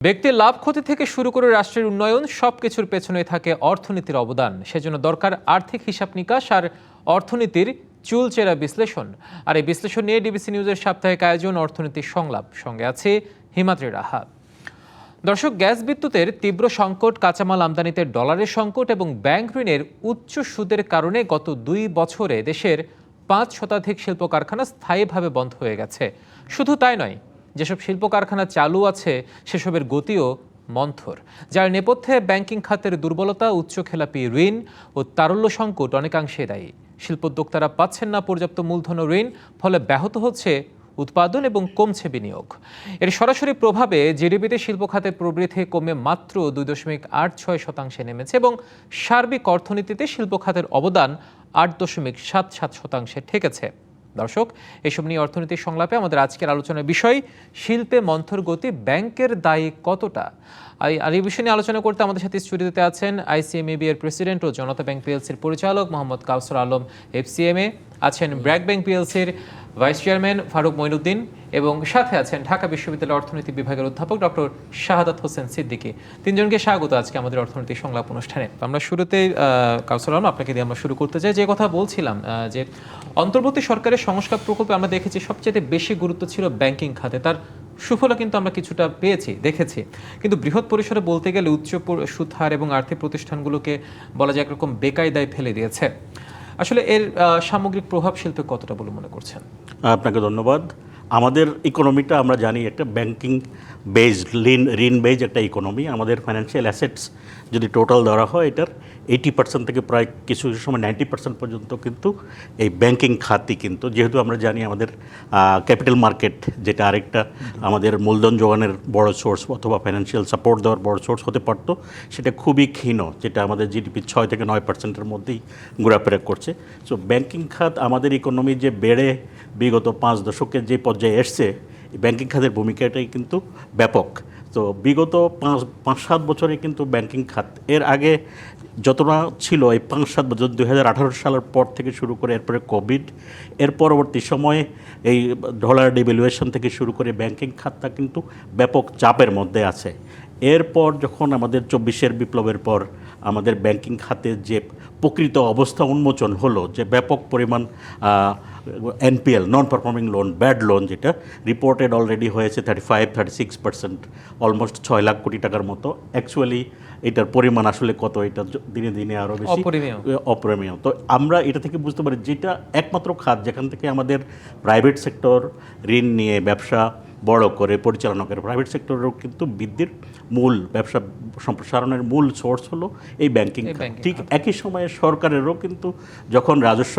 ব্যক্তির লাভ ক্ষতি থেকে শুরু করে রাষ্ট্রের উন্নয়ন সবকিছুর পেছনে থাকে অর্থনীতির অবদান। সেজন্য দরকার আর্থিক হিসাব নিকাশ আর অর্থনীতির চুলচেরা বিশ্লেষণ। আর এই বিশ্লেষণ নিয়ে ডিবিসি নিউজের সাপ্তাহিক আয়োজন অর্থনীতির সংলাপ। সঙ্গে আছে হিমাদ্রি রাহা। দর্শক, গ্যাস বিদ্যুতের তীব্র সংকট, কাঁচামাল আমদানিতে ডলারের সংকট এবং ব্যাংক ঋণের উচ্চ সুদের কারণে গত 2 বছরে দেশের 5 শতাধিক শিল্প কারখানা স্থায়ীভাবে বন্ধ হয়ে গেছে। শুধু তাই নয়, যেসব শিল্প কারখানা চালু আছে সেসবের গতিও মন্থর, যার নেপথ্যে ব্যাংকিং খাতের দুর্বলতা, উচ্চ খেলাপি ঋণ ও তারল্য সংকট অনেকাংশে দায়ী। শিল্পোদ্যোক্তারা পাচ্ছেন না পর্যাপ্ত মূলধন ও ঋণ, ফলে ব্যাহত হচ্ছে উৎপাদন এবং কমছে বিনিয়োগ। এর সরাসরি প্রভাবে জিডিপিতে শিল্প খাতের প্রবৃদ্ধি কমে মাত্র 2.86% নেমেছে এবং সার্বিক অর্থনীতিতে শিল্প খাতের অবদান 8.77% ঠেকেছে। দর্শক, এসব নিয়ে অর্থনীতির সংলাপে আমাদের আজকের আলোচনার বিষয় শিল্পে মন্থর গতি, ব্যাংকের দায়ী কতটা। আর এই বিষয় নিয়ে আলোচনা করতে আমাদের সাথে স্টুডিওতে আছেন আইসিএমএবি এর প্রেসিডেন্ট ও জনতা ব্যাংক পিএলসির পরিচালক মোহাম্মদ কাউসার আলম এফসিএমএ, আছেন ব্র্যাক ব্যাংক পিএলসির ভাইস চেয়ারম্যান ফারুক মঈনুদ্দিন এবং সাথে আছেন ঢাকা বিশ্ববিদ্যালয়ের অর্থনীতি বিভাগের অধ্যাপক ডক্টর শাহাদাত হোসেন সিদ্দিকী। তিনজনকে স্বাগত আজকে আমাদের অর্থনীতি সংলাপ অনুষ্ঠানে। আমরা শুরুতে কাউসার আলম, আপনাকে দিয়ে আমরা শুরু করতে চাই। যে কথা বলছিলাম যে অন্তর্বর্তী সরকারের সংস্কার প্রকল্পে আমরা দেখেছি সবচেয়ে বেশি গুরুত্ব ছিল ব্যাংকিং খাতে। তার সুফলও কিন্তু আমরা কিছুটা দেখেছি, কিন্তু বৃহৎ পরিসরে বলতে গেলে উচ্চ সুদ হার এবং আর্থিক প্রতিষ্ঠানগুলোকে বলা যায় একরকম বেকায়দায় ফেলে দিয়েছে। আসলে এর সামগ্রিক প্রভাব শিল্পে কতটা বলে মনে করছেন? আপনাকে ধন্যবাদ। আমাদের ইকোনমিটা আমরা জানি একটা ব্যাংকিং বেসড, ঋণ বেসড একটা ইকোনমি। আমাদের ফাইন্যান্সিয়াল অ্যাসেটস যদি টোটাল ধরা হয়, এটার 80% থেকে প্রায় কিছু সময় 90% পর্যন্ত কিন্তু এই ব্যাংকিং খাতই, কিন্তু যেহেতু আমরা জানি আমাদের ক্যাপিটাল মার্কেট, যেটা আরেকটা আমাদের মূলধন যোগানের বড় সোর্স অথবা ফাইন্যান্সিয়াল সাপোর্ট দেওয়ার বড় সোর্স হতে পারতো, সেটা খুবই ক্ষীণ, যেটা আমাদের জিডিপির 6 থেকে 9%-এর মধ্যেই ঘোরাফেরা করছে। সো ব্যাংকিং খাত আমাদের ইকোনমি যে বেড়ে বিগত 5 দশকের যে পর্যায়ে এসছে, ব্যাংকিং খাতের ভূমিকাটাই কিন্তু ব্যাপক। তো বিগত 5-7 বছরে কিন্তু ব্যাংকিং খাত এর আগে যতটা ছিল, এই 5-7 বছর 2018 সালের পর থেকে শুরু করে, এরপরে কোভিড, এর পরবর্তী সময়ে এই ডলার ডিভ্যালুয়েশন থেকে শুরু করে ব্যাংকিং খাতটা কিন্তু ব্যাপক চাপের মধ্যে আছে। এরপর যখন আমাদের 24-এর বিপ্লবের পর আমাদের ব্যাংকিং খাতের যে প্রকৃত অবস্থা উন্মোচন হলো, যে ব্যাপক পরিমাণ NPL, non performing loan, bad loan, যেটা রিপোর্টেড অলরেডি হয়েছে 35-36%, অলমোস্ট 6 লাখ কোটি টাকার মতো। অ্যাকচুয়ালি এটার পরিমাণ আসলে কত, এটা দিনে দিনে আরও বেশি অপরিমেয়। তো আমরা এটা থেকে বুঝতে পারি যেটা একমাত্র খাত যেখান থেকে আমাদের প্রাইভেট সেক্টর ঋণ নিয়ে ব্যবসা বড় করে পরিচালনা করে। প্রাইভেট সেক্টরেরও কিন্তু বৃদ্ধির মূল, ব্যবসা সম্প্রসারণের মূল সোর্স হলো এই ব্যাংকিং। ঠিক একই সময়ে সরকারেরও কিন্তু যখন রাজস্ব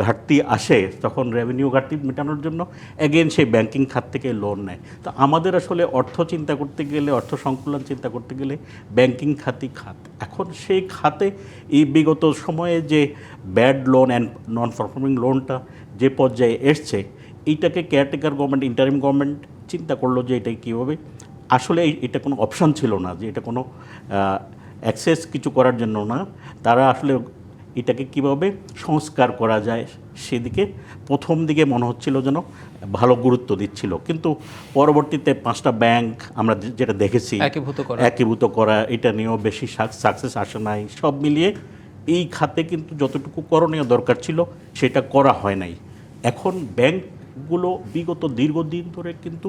ঘাটতি আসে, তখন রেভিনিউ ঘাটতি মেটানোর জন্য অ্যাগেন সেই ব্যাংকিং খাত থেকে লোন নেয়। তো আমাদের আসলে অর্থ চিন্তা করতে গেলে, অর্থ সংকুলন চিন্তা করতে গেলে ব্যাংকিং খাতই খাত। এখন সেই খাতে এই বিগত সময়ে যে bad loan and non performing লোনটা যে পর্যায়ে এসছে, এইটাকে কেয়ারটেকার গভর্নমেন্ট, ইন্টারিম গভর্নমেন্ট চিন্তা করলো যে এটা কীভাবে, আসলে এটা কোনো অপশান ছিল না, যে এটা কোনো অ্যাক্সেস কিছু করার জন্য না, তারা আসলে এটাকে কীভাবে সংস্কার করা যায় সেদিকে প্রথম দিকে মনে হচ্ছিল যেন ভালো গুরুত্ব দিচ্ছিল। কিন্তু পরবর্তীতে 5টা ব্যাংক আমরা যেটা দেখেছি একীভূত করা, এটা নিয়েও বেশি সাকসেস আসে নাই। সব মিলিয়ে এই খাতে কিন্তু যতটুকু করণীয় দরকার ছিল সেটা করা হয় নাই। এখন ব্যাংকগুলো বিগত দীর্ঘদিন ধরে কিন্তু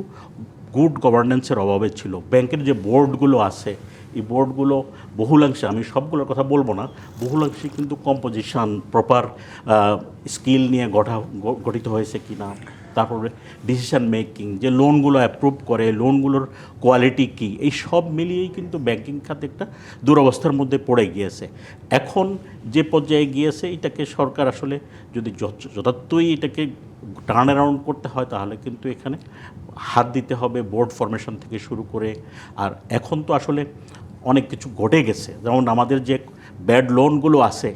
গুড গভর্নেন্সের অভাবে ছিল। ব্যাংকের যে বোর্ডগুলো আছে, এই বোর্ডগুলো বহুলাংশে, আমি সবগুলোর কথা বলবো না, বহুলাংশে কিন্তু কম্পোজিশন, প্রপার স্কিল নিয়ে গঠিত হয়েছে কি না, তারপরে ডিসিশন মেকিং, যে লোনগুলো অ্যাপ্রুভ করে, লোনগুলোর কোয়ালিটি কী, এই সব মিলিয়েই কিন্তু ব্যাংকিং খাতে একটা দুরবস্থার মধ্যে পড়ে গিয়েছে। এখন যে পর্যায়ে গিয়েছে, এটাকে সরকার আসলে যদি যথার্থই এটাকে টার্ন অ্যারাউন্ড করতে হয়, তাহলে কিন্তু এখানে হাত দিতে হবে বোর্ড ফরমেশন থেকে শুরু করে। আর এখন তো আসলে অনেক কিছু ঘটে গেছে, যেমন আমাদের যে ব্যাড লোনগুলো আছে,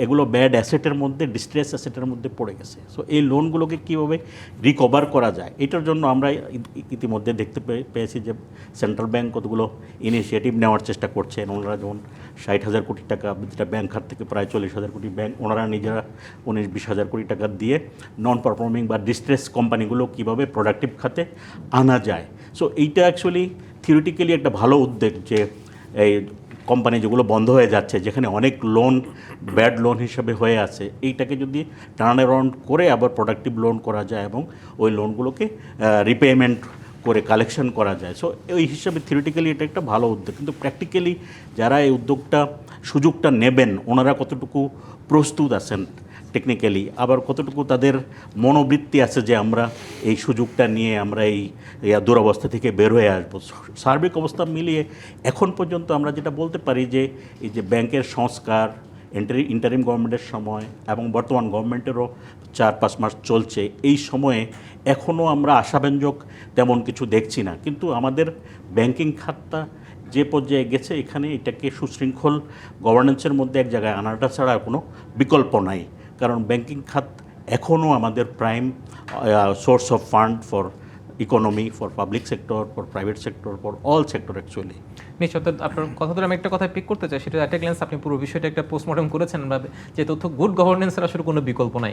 এগুলো ব্যাড অ্যাসেটের মধ্যে, ডিস্ট্রেস অ্যাসেটের মধ্যে পড়ে গেছে। সো এই লোনগুলোকে কীভাবে রিকভার করা যায়, এটার জন্য আমরা ইতিমধ্যে দেখতে পেয়েছি যে সেন্ট্রাল ব্যাংক কতগুলো ইনিশিয়েটিভ নেওয়ার চেষ্টা করছে। ওনারা যেমন 60,000 কোটি টাকা, যেটা ব্যাংক খাত থেকে প্রায় 40,000 কোটি, ব্যাংক ওনারা নিজেরা 19-20 কোটি টাকা দিয়ে নন পারফর্মিং বা ডিস্ট্রেস কোম্পানিগুলো কীভাবে প্রোডাক্টিভ খাতে আনা যায়। সো এইটা অ্যাকচুয়ালি থিওরিটিক্যালি একটা ভালো উদ্যোগ যে এই কোম্পানি যেগুলো বন্ধ হয়ে যাচ্ছে, যেখানে অনেক লোন ব্যাড লোন হিসেবে হয়ে আছে, এইটাকে যদি টার্ন অ্যারাউন্ড করে আবার প্রোডাক্টিভ লোন করা যায় এবং ওই লোনগুলোকে রিপেমেন্ট করে কালেকশন করা যায়, সো ওই হিসাবে থিওরিটিক্যালি এটা একটা ভালো উদ্যোগ। কিন্তু প্র্যাকটিক্যালি যারা এই সুযোগটা নেবেন, ওনারা কতটুকু প্রস্তুত আছেন টেকনিক্যালি, আবার কতটুকু তাদের মনোবৃত্তি আছে যে আমরা এই সুযোগটা নিয়ে আমরা এই দুরবস্থা থেকে বের হয়ে আসবো। সার্বিক অবস্থা মিলিয়ে এখন পর্যন্ত আমরা যেটা বলতে পারি যে এই যে ব্যাংকের সংস্কার ইন্টারিম গভর্নমেন্টের সময় এবং বর্তমান গভর্নমেন্টেরও 4-5 মাস চলছে, এই সময়ে এখনও আমরা আশাব্যঞ্জক তেমন কিছু দেখছি না। কিন্তু আমাদের ব্যাংকিং খাতটা যে পর্যায়ে গেছে, এখানে এটাকে সুশৃঙ্খল গভর্নেন্সের মধ্যে এক জায়গায় আনাটা ছাড়া কোনো বিকল্প নাই। কারণ ব্যাংকিং খাত এখনও আমাদের prime source of fund for economy, for public sector, for private sector, for all sector actually. নিশ্চয়। আপনার কথা ধরে আমি একটা কথা পিক করতে চাই, সেটা অ্যাট এ গ্ল্যান্স আপনি পুরো বিষয়টা একটা পোস্টমর্টম করেছেন যে তথ্য গুড গভর্নেন্সের আসলে কোনো বিকল্প নাই।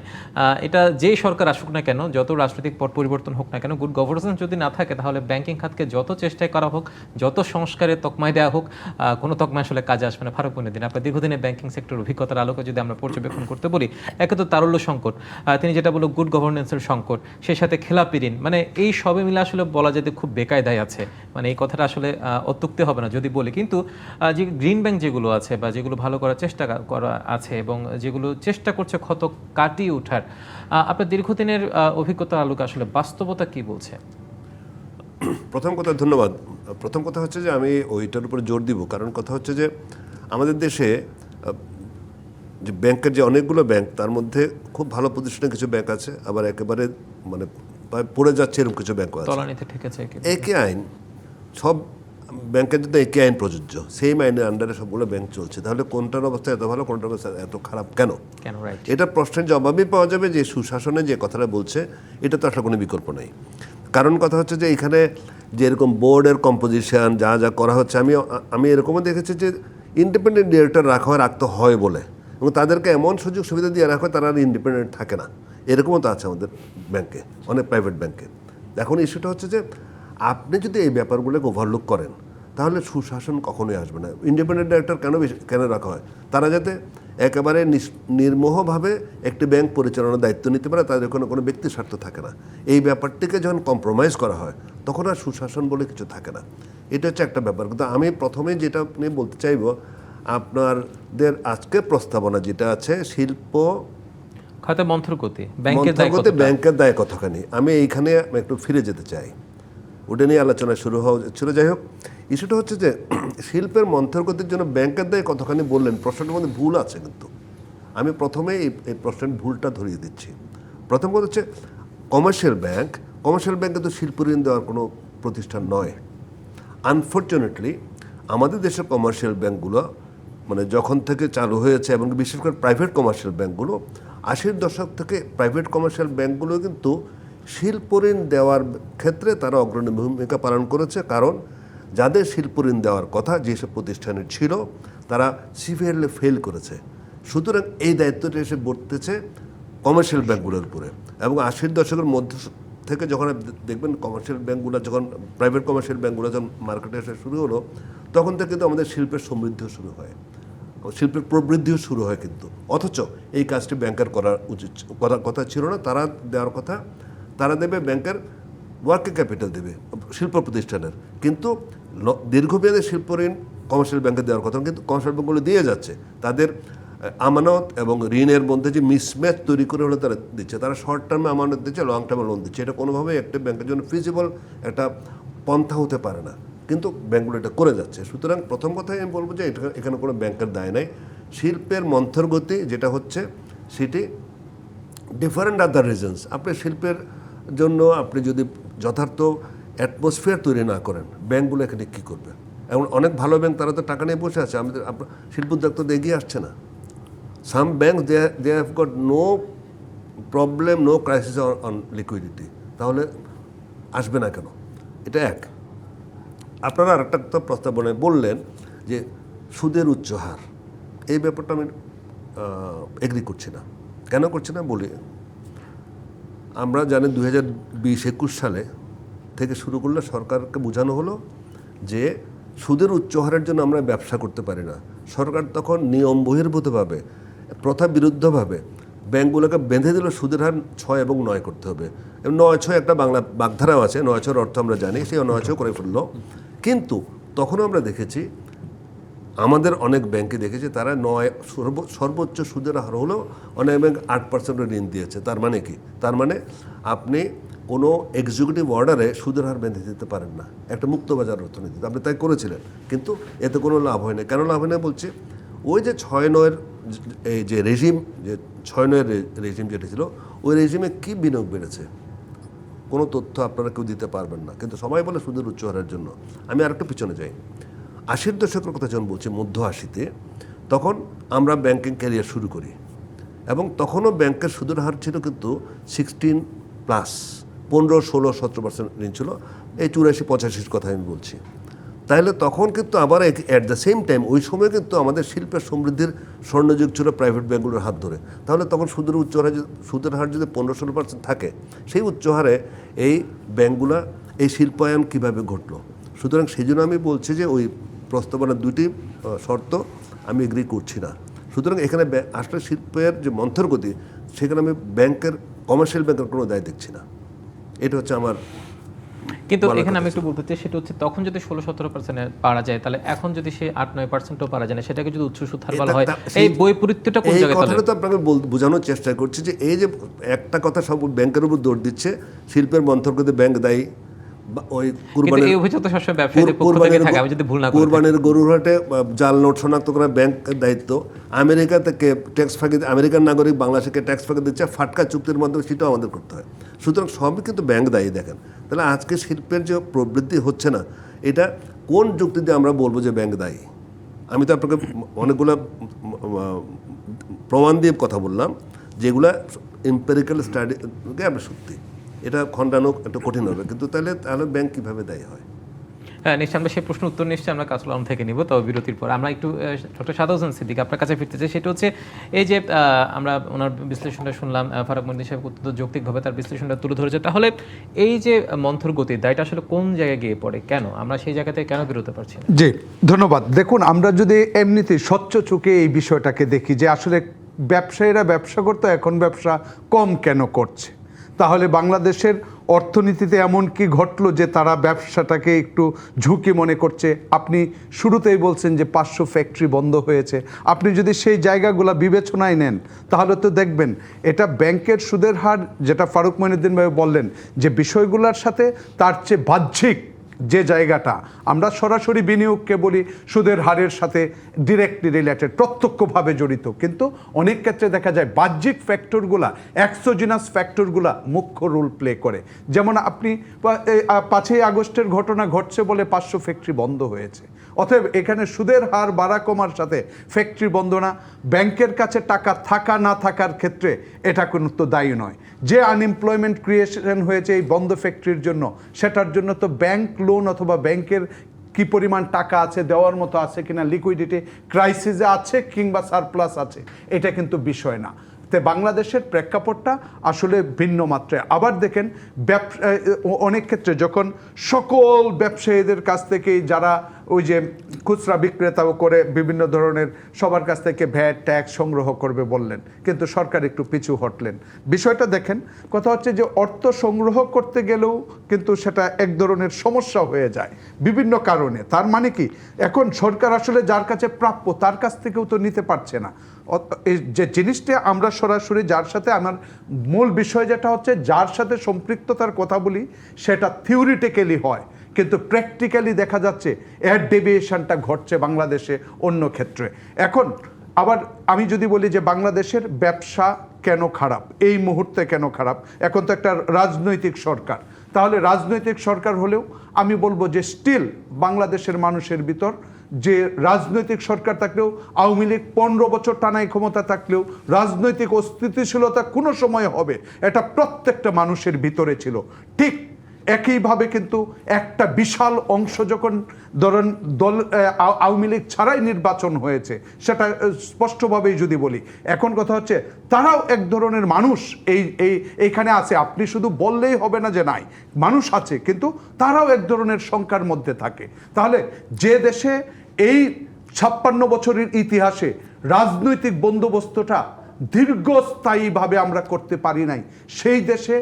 এটা যেই সরকার আসুক না কেন, যত রাজনৈতিক পট পরিবর্তন হোক না কেন, গুড গভর্নেন্স যদি না থাকে তাহলে ব্যাংকিং খাতকে যত চেষ্টায় করা হোক, যত সংস্কারের তকমায় দেওয়া হোক, কোনো তকমায় আসলে কাজে আসবে না। ফারুক মইনুদ্দিন, আপনার দীর্ঘদিনের ব্যাংকিং সেক্টর অভিজ্ঞতার আলোকে যদি আমরা পর্যবেক্ষণ করতে বলি, একে তো তারল্য সংকট, তিনি যেটা বলল গুড গভর্নেন্সের সংকট, সেই সাথে খেলাপি ঋণ, মানে এই সবে মিলে আসলে বলা যেতে খুব বেকায়দায় আছে। মানে এই কথাটা আসলে অত্যুক্তি হবে না যদি বলি। কিন্তু যে গ্রিন ব্যাংক যেগুলো আছে বা যেগুলো ভালো করার চেষ্টা করা আছে এবং যেগুলো চেষ্টা করছে ক্ষত কাটিয়ে ওঠার, আপনার দীর্ঘদিনের অভিজ্ঞতার আলোকে আসলে বাস্তবতা কি বলছে? প্রথম কথা, ধন্যবাদ। প্রথম কথা হচ্ছে যে আমি ওইটার উপরে জোর দিব, কারণ কথা হচ্ছে যে আমাদের দেশে যে ব্যাংকের যে অনেকগুলো ব্যাংক, তার মধ্যে খুব ভালো প্রতিষ্ঠানের কিছু ব্যাংক আছে, আবার একেবারে মানে পড়ে যাচ্ছে এরকম কিছু ব্যাংক আছে। তলানিতে ঠিক আছে। একই আইন, সব ব্যাংকের জন্য একই আইন প্রযোজ্য, সেম আইনের আন্ডারে সবগুলো ব্যাংক চলছে, তাহলে কোনটার অবস্থা এত ভালো, কোনটার অবস্থা এত খারাপ কেন? রাইট। এটা প্রশ্নের জবাবই পাওয়া যাবে যে সুশাসনে যে কথাটা বলছে, এটা তো আসলে কোনো বিকল্প নেই। কারণ কথা হচ্ছে যে এখানে যেরকম বোর্ডের কম্পোজিশন যা যা করা হচ্ছে, আমি এরকমও দেখেছি যে ইন্ডিপেন্ডেন্ট ডিরেক্টর রাখতে হয় বলে, এবং তাদেরকে এমন সুযোগ সুবিধা দিয়ে রাখা হয় তারা আর ইন্ডিপেন্ডেন্ট থাকে না। এরকমও তো আছে আমাদের ব্যাংকে, অনেক প্রাইভেট ব্যাংকে। এখন ইস্যুটা হচ্ছে যে আপনি যদি এই ব্যাপারগুলোকে ওভারলুক করেন, তাহলে সুশাসন কখনোই আসবে না। ইন্ডিপেন্ডেন্ট ডিরেক্টর কেন রাখা হয়? তারা যাতে একেবারে নির্মোহভাবে একটি ব্যাংক পরিচালনার দায়িত্ব নিতে পারে, তাদের কোনো ব্যক্তি স্বার্থ থাকে না। এই ব্যাপারটিকে যখন কম্প্রোমাইজ করা হয়, তখন আর সুশাসন বলে কিছু থাকে না। এটা হচ্ছে একটা ব্যাপার। কিন্তু আমি প্রথমে যেটা নিয়ে বলতে চাইব, আপনাদের আজকের প্রস্তাবনা যেটা আছে শিল্প খাতে মন্থরগতি, ব্যাংকের দায় কতখানি, আমি এইখানে একটু ফিরে যেতে চাই। ওটা নিয়ে আলোচনা শুরু হওয়া ছিল। যাই হোক, ইস্যুটা হচ্ছে যে শিল্পের মন্থরগতির জন্য ব্যাংকের দায় কতখানি বললেন, প্রশ্নটার মধ্যে ভুল আছে। কিন্তু আমি প্রথমে এই প্রশ্নের ভুলটা ধরিয়ে দিচ্ছি। প্রথম কথা হচ্ছে কমার্শিয়াল ব্যাংকে তো শিল্প ঋণ দেওয়ার কোনো প্রতিষ্ঠান নয়। আনফর্চুনেটলি আমাদের দেশের কমার্শিয়াল ব্যাংকগুলো মানে যখন থেকে চালু হয়েছে, এবং বিশেষ করে প্রাইভেট কমার্শিয়াল ব্যাংকগুলো 80-র দশক থেকে প্রাইভেট কমার্শিয়াল ব্যাংকগুলো কিন্তু শিল্প ঋণ দেওয়ার ক্ষেত্রে তারা অগ্রণী ভূমিকা পালন করেছে। কারণ যাদের শিল্প ঋণ দেওয়ার কথা যেসব প্রতিষ্ঠানের ছিল, তারা সিভিয়ারলি ফেল করেছে। সুতরাং এই দায়িত্বটা এসে বর্তেছে কমার্শিয়াল ব্যাংকগুলোর উপরে। এবং 80-র দশকের মধ্য থেকে যখন দেখবেন কমার্শিয়াল ব্যাংকগুলো যখন প্রাইভেট কমার্শিয়াল ব্যাংকগুলো যখন মার্কেটে আসা শুরু হলো, তখন থেকে কিন্তু আমাদের শিল্পের সমৃদ্ধিও শুরু হয়, শিল্পের প্রবৃদ্ধিও শুরু হয়। কিন্তু অথচ এই কাজটি ব্যাংকের করা উচিত কথা ছিল না। তারা দেওয়ার কথা, তারা দেবে ব্যাংকের ওয়ার্কিং ক্যাপিটাল দেবে শিল্প প্রতিষ্ঠানের, কিন্তু দীর্ঘমেয়াদী শিল্প ঋণ কমার্শিয়াল ব্যাংকে দেওয়ার কথা, কিন্তু কমার্শিয়াল ব্যাংকগুলো দিয়ে যাচ্ছে। তাদের আমানত এবং ঋণের মধ্যে যে মিসম্যাচ তৈরি করে হলে তারা দিচ্ছে, তারা শর্ট টার্মে আমানত দিচ্ছে, লং টার্মে লোন দিচ্ছে। এটা কোনোভাবেই একটা ব্যাংকের জন্য ফিজিবল একটা পন্থা হতে পারে না, কিন্তু ব্যাংকগুলো এটা করে যাচ্ছে। সুতরাং প্রথম কথাই আমি বলবো যে এখানে কোনো ব্যাংকের দায় নাই। শিল্পের মন্থরগতি যেটা হচ্ছে, সেটি ডিফারেন্ট আদার রিজনস। আপনি শিল্পের জন্য আপনি যদি যথার্থ অ্যাটমসফিয়ার তৈরি না করেন, ব্যাংকগুলো এখানে কী করবে? এমন অনেক ভালো ব্যাংক, তারা তো টাকা নিয়ে বসে আছে, আমাদের শিল্প উদ্যোগ তো এগিয়ে আসছে না। Some bank they have got no problem, no crisis on liquidity. তাহলে আসবে না কেন? এটা এক। আপনারা আরেকটা কথা প্রস্তাবনায় বললেন যে সুদের উচ্চ হার, এই ব্যাপারটা আমি এগ্রি করছি না। কেন করছি না বলি। আমরা জানি 2020-21 সালে থেকে শুরু করলে সরকারকে বোঝানো হলো যে সুদের উচ্চ হারের জন্য আমরা ব্যবসা করতে পারি না। সরকার তখন নিয়ম বহির্ভূতভাবে, প্রথা বিরুদ্ধভাবে ব্যাংকগুলোকে বেঁধে দিল সুদের হার 6 এবং 9 করতে হবে। 9-6 একটা বাংলা বাগধারাও আছে, 9-6 অর্থ আমরা জানি, সেই 9-6 করে ফেললো। কিন্তু তখনও আমরা দেখেছি, আমাদের অনেক ব্যাংকে দেখেছি তারা সর্বোচ্চ সুদের হার হলো অনেক ব্যাংক 8% ঋণ দিয়েছে। তার মানে কি? তার মানে আপনি কোনো এক্সিকিউটিভ অর্ডারে সুদের হার বেঁধে দিতে পারেন না একটা মুক্তবাজার অর্থনীতিতে। আপনি তাই করেছিলেন, কিন্তু এতে কোনো লাভ হয় না। কেন লাভ হয় না বলছি? ওই যে 6-9 এই যে রেজিম, যে 6-9 রেজিম যেটা ছিল, ওই রেজিমে কি বিনিয়োগ বেড়েছে কোনো তথ্য আপনারা কেউ দিতে পারবেন না। কিন্তু সবাই বলে সুদের উচ্চ হারের জন্য। আমি আরেকটু পিছনে যাই, 80-র দশকের কথা যখন বলছি, মধ্য 80-তে, তখন আমরা ব্যাংকিং ক্যারিয়ার শুরু করি এবং তখনও ব্যাংকের সুদের হার ছিল কিন্তু 16+, 15, 16, 17% ঋণ ছিল। এই 84-85-র কথা আমি বলছি। তাহলে তখন কিন্তু আবার অ্যাট দ্য সেম টাইম ওই সময় কিন্তু আমাদের শিল্পের সমৃদ্ধির স্বর্ণযুগ ছিল প্রাইভেট ব্যাংকগুলোর হাত ধরে। তাহলে তখন সুদের হার যদি 15-16% থাকে, সেই উচ্চ হারে এই ব্যাংকগুলা এই শিল্পায়ন কীভাবে ঘটলো? সুতরাং সেই জন্য আমি বলছি যে ওই প্রস্তাবনার 2টি শর্ত আমি এগ্রি করছি না। সুতরাং এখানে আসলে শিল্পের যে মন্থর গতি, সেখানে আমি কমার্শিয়াল ব্যাংকের কোনো দায় দেখছি না। এটা হচ্ছে আমার। কিন্তু এখানে আমি একটু বলতে চাই, সেটা হচ্ছে তখন যদি 16-17% পারা যায়, তাহলে এখন যদি সে 8-9%ও পারা যায় না, সেটাকে যদি উচ্চ সুদ হার বলা হয়, এই বৈপরীত্যটা কোন জায়গায়? কথাটা তো আপনাকে বোঝানোর চেষ্টা করছি যে এই যে একটা কথা সব ব্যাংকের উপর দৌড় দিচ্ছে, শিল্পের মন্থর গতি ব্যাংক দায়ী। ওই কুরবানির গরুর হাটে জাল নোট শনাক্ত করা ব্যাংক দায়িত্ব। আমেরিকা থেকে ট্যাক্স ফাঁকি, আমেরিকান নাগরিক বাংলাদেশকে ট্যাক্স ফাঁকি দিচ্ছে ফাটকা চুক্তির মাধ্যমে, সেটাও আমাদের করতে হয়। সুতরাং সবই কিন্তু ব্যাংক দায়ী। দেখেন, তাহলে আজকে শিল্পের যে প্রবৃদ্ধি হচ্ছে না, এটা কোন যুক্তি দিয়ে আমরা বলবো যে ব্যাংক দায়ী? আমি তো আপনাকে অনেকগুলো প্রমাণ দিয়ে কথা বললাম, যেগুলা এম্পেরিক্যাল স্টাডিকে আমরা সত্যি, এটা খণ্ডানো একটু কঠিন হবে। কিন্তু তাহলে ব্যাংক কীভাবে দায়ী হয়? হ্যাঁ, নিশ্চয়ই আমরা সেই প্রশ্ন উত্তর নিশ্চয়ই আমরা কাজল আলম থেকে নিব। তবে বিরতির পর আমরা একটু ডক্টর সাদ হোসেন সিদ্দিক আপনার কাছে ফিরতে চাই। সেটা হচ্ছে এই যে আমরা ওনার বিশ্লেষণটা শুনলাম, ফারুক মহিউদ্দিন সাহেব অত্যন্ত যৌক্তিকভাবে তার বিশ্লেষণটা তুলে ধরেছে। তাহলে এই যে মন্থর গতি, দায়টা আসলে কোন জায়গায় গিয়ে পড়ে? কেন আমরা সেই জায়গাতে কেন বেরোতে পারছি না? জি, ধন্যবাদ। দেখুন, আমরা যদি এমনিতে স্বচ্ছ চোখে এই বিষয়টাকে দেখি যে আসলে ব্যবসায়ীরা ব্যবসা করতো, এখন ব্যবসা কম কেন করছে, তাহলে বাংলাদেশের অর্থনীতিতে এমন কি ঘটলো যে তারা ব্যবসাটাকে একটু ঝুঁকি মনে করছে? আপনি শুরুতেই বলছেন যে 500 ফ্যাক্টরি বন্ধ হয়েছে। আপনি যদি সেই জায়গাগুলো বিবেচনায় নেন, তাহলে তো দেখবেন এটা ব্যাংকের সুদের হার, যেটা ফারুক মহিউদ্দিন ভাই বললেন, যে বিষয়গুলোর সাথে তার চেয়ে বাহ্যিক যে জায়গাটা, আমরা সরাসরি বিনিয়োগকে বলি সুদের হারের সাথে ডিরেক্টলি রিলেটেড, প্রত্যক্ষভাবে জড়িত, কিন্তু অনেক ক্ষেত্রে দেখা যায় বাহ্যিক ফ্যাক্টরগুলা, এক্সোজিনাস ফ্যাক্টরগুলা মুখ্য রোল প্লে করে। যেমন আপনি 5ই আগস্টের ঘটনা ঘটছে বলে 500 ফ্যাক্টরি বন্ধ হয়েছে। অতএব এখানে সুদের হার বাড়া কমার সাথে ফ্যাক্টরি বন্ধ না, ব্যাংকের কাছে টাকা থাকা না থাকার ক্ষেত্রে এটা কিন্তু দায়ী নয়। যে আনএমপ্লয়মেন্ট ক্রিয়েশন হয়েছে এই বন্ধ ফ্যাক্টরির জন্য, সেটার জন্য তো ব্যাংক লোন অথবা ব্যাংকের কি পরিমাণ টাকা আছে, দেওয়ার মতো আছে কিনা, লিকুইডিটি ক্রাইসিসে আছে কিংবা সারপ্লাস আছে, এটা কিন্তু বিষয় না। বাংলাদেশের প্রেক্ষাপটটা আসলে ভিন্ন মাত্রায়। আবার দেখেন, অনেক ক্ষেত্রে যখন সকল ব্যবসায়ীদের কাছ থেকেই, যারা ওই যে খুচরা বিক্রেতাও করে বিভিন্ন ধরনের, সবার কাছ থেকে ভ্যাট ট্যাক্স সংগ্রহ করবে বললেন, কিন্তু সরকার একটু পিছু হটলেন। বিষয়টা দেখেন, কথা হচ্ছে যে অর্থ সংগ্রহ করতে গেলেও কিন্তু সেটা এক ধরনের সমস্যা হয়ে যায় বিভিন্ন কারণে। তার মানে কি, এখন সরকার আসলে যার কাছে প্রাপ্য তার কাছ থেকেও তো নিতে পারছে না। যে জিনিসটা আমরা সরাসরি, যার সাথে আমার মূল বিষয় যেটা হচ্ছে, যার সাথে সম্পৃক্ততার কথা বলি, সেটা থিওরিটিক্যালি হয়, কিন্তু প্র্যাকটিক্যালি দেখা যাচ্ছে এর ডেভিয়েশনটা ঘটছে বাংলাদেশে অন্য ক্ষেত্রে। এখন আবার আমি যদি বলি যে বাংলাদেশের ব্যবসা কেন খারাপ, এই মুহূর্তে কেন খারাপ, এখন তো একটা রাজনৈতিক সরকার, তাহলে রাজনৈতিক সরকার হলেও আমি বলবো যে স্টিল বাংলাদেশের মানুষের ভিতর, যে রাজনৈতিক সরকার থাকলেও, আওয়ামী লীগ 15 বছর টানাই ক্ষমতা থাকলেও রাজনৈতিক অস্থিতিশীলতা কোনো সময় হবে, এটা প্রত্যেকটা মানুষের ভিতরে ছিল। ঠিক একইভাবে কিন্তু একটা বিশাল অংশ যখন ধরেন আওয়ামী লীগ ছাড়াই নির্বাচন হয়েছে, সেটা স্পষ্টভাবেই যদি বলি, এখন কথা হচ্ছে তারাও এক ধরনের মানুষ এইখানে আছে। আপনি শুধু বললেই হবে না যে নাই, মানুষ আছে, কিন্তু তারাও এক ধরনের শঙ্কার মধ্যে থাকে। তাহলে যে দেশে এই 56 বছরের ইতিহাসে রাজনৈতিক বন্দোবস্তটা দীর্ঘস্থায়ীভাবে আমরা করতে পারি নাই, সেই দেশে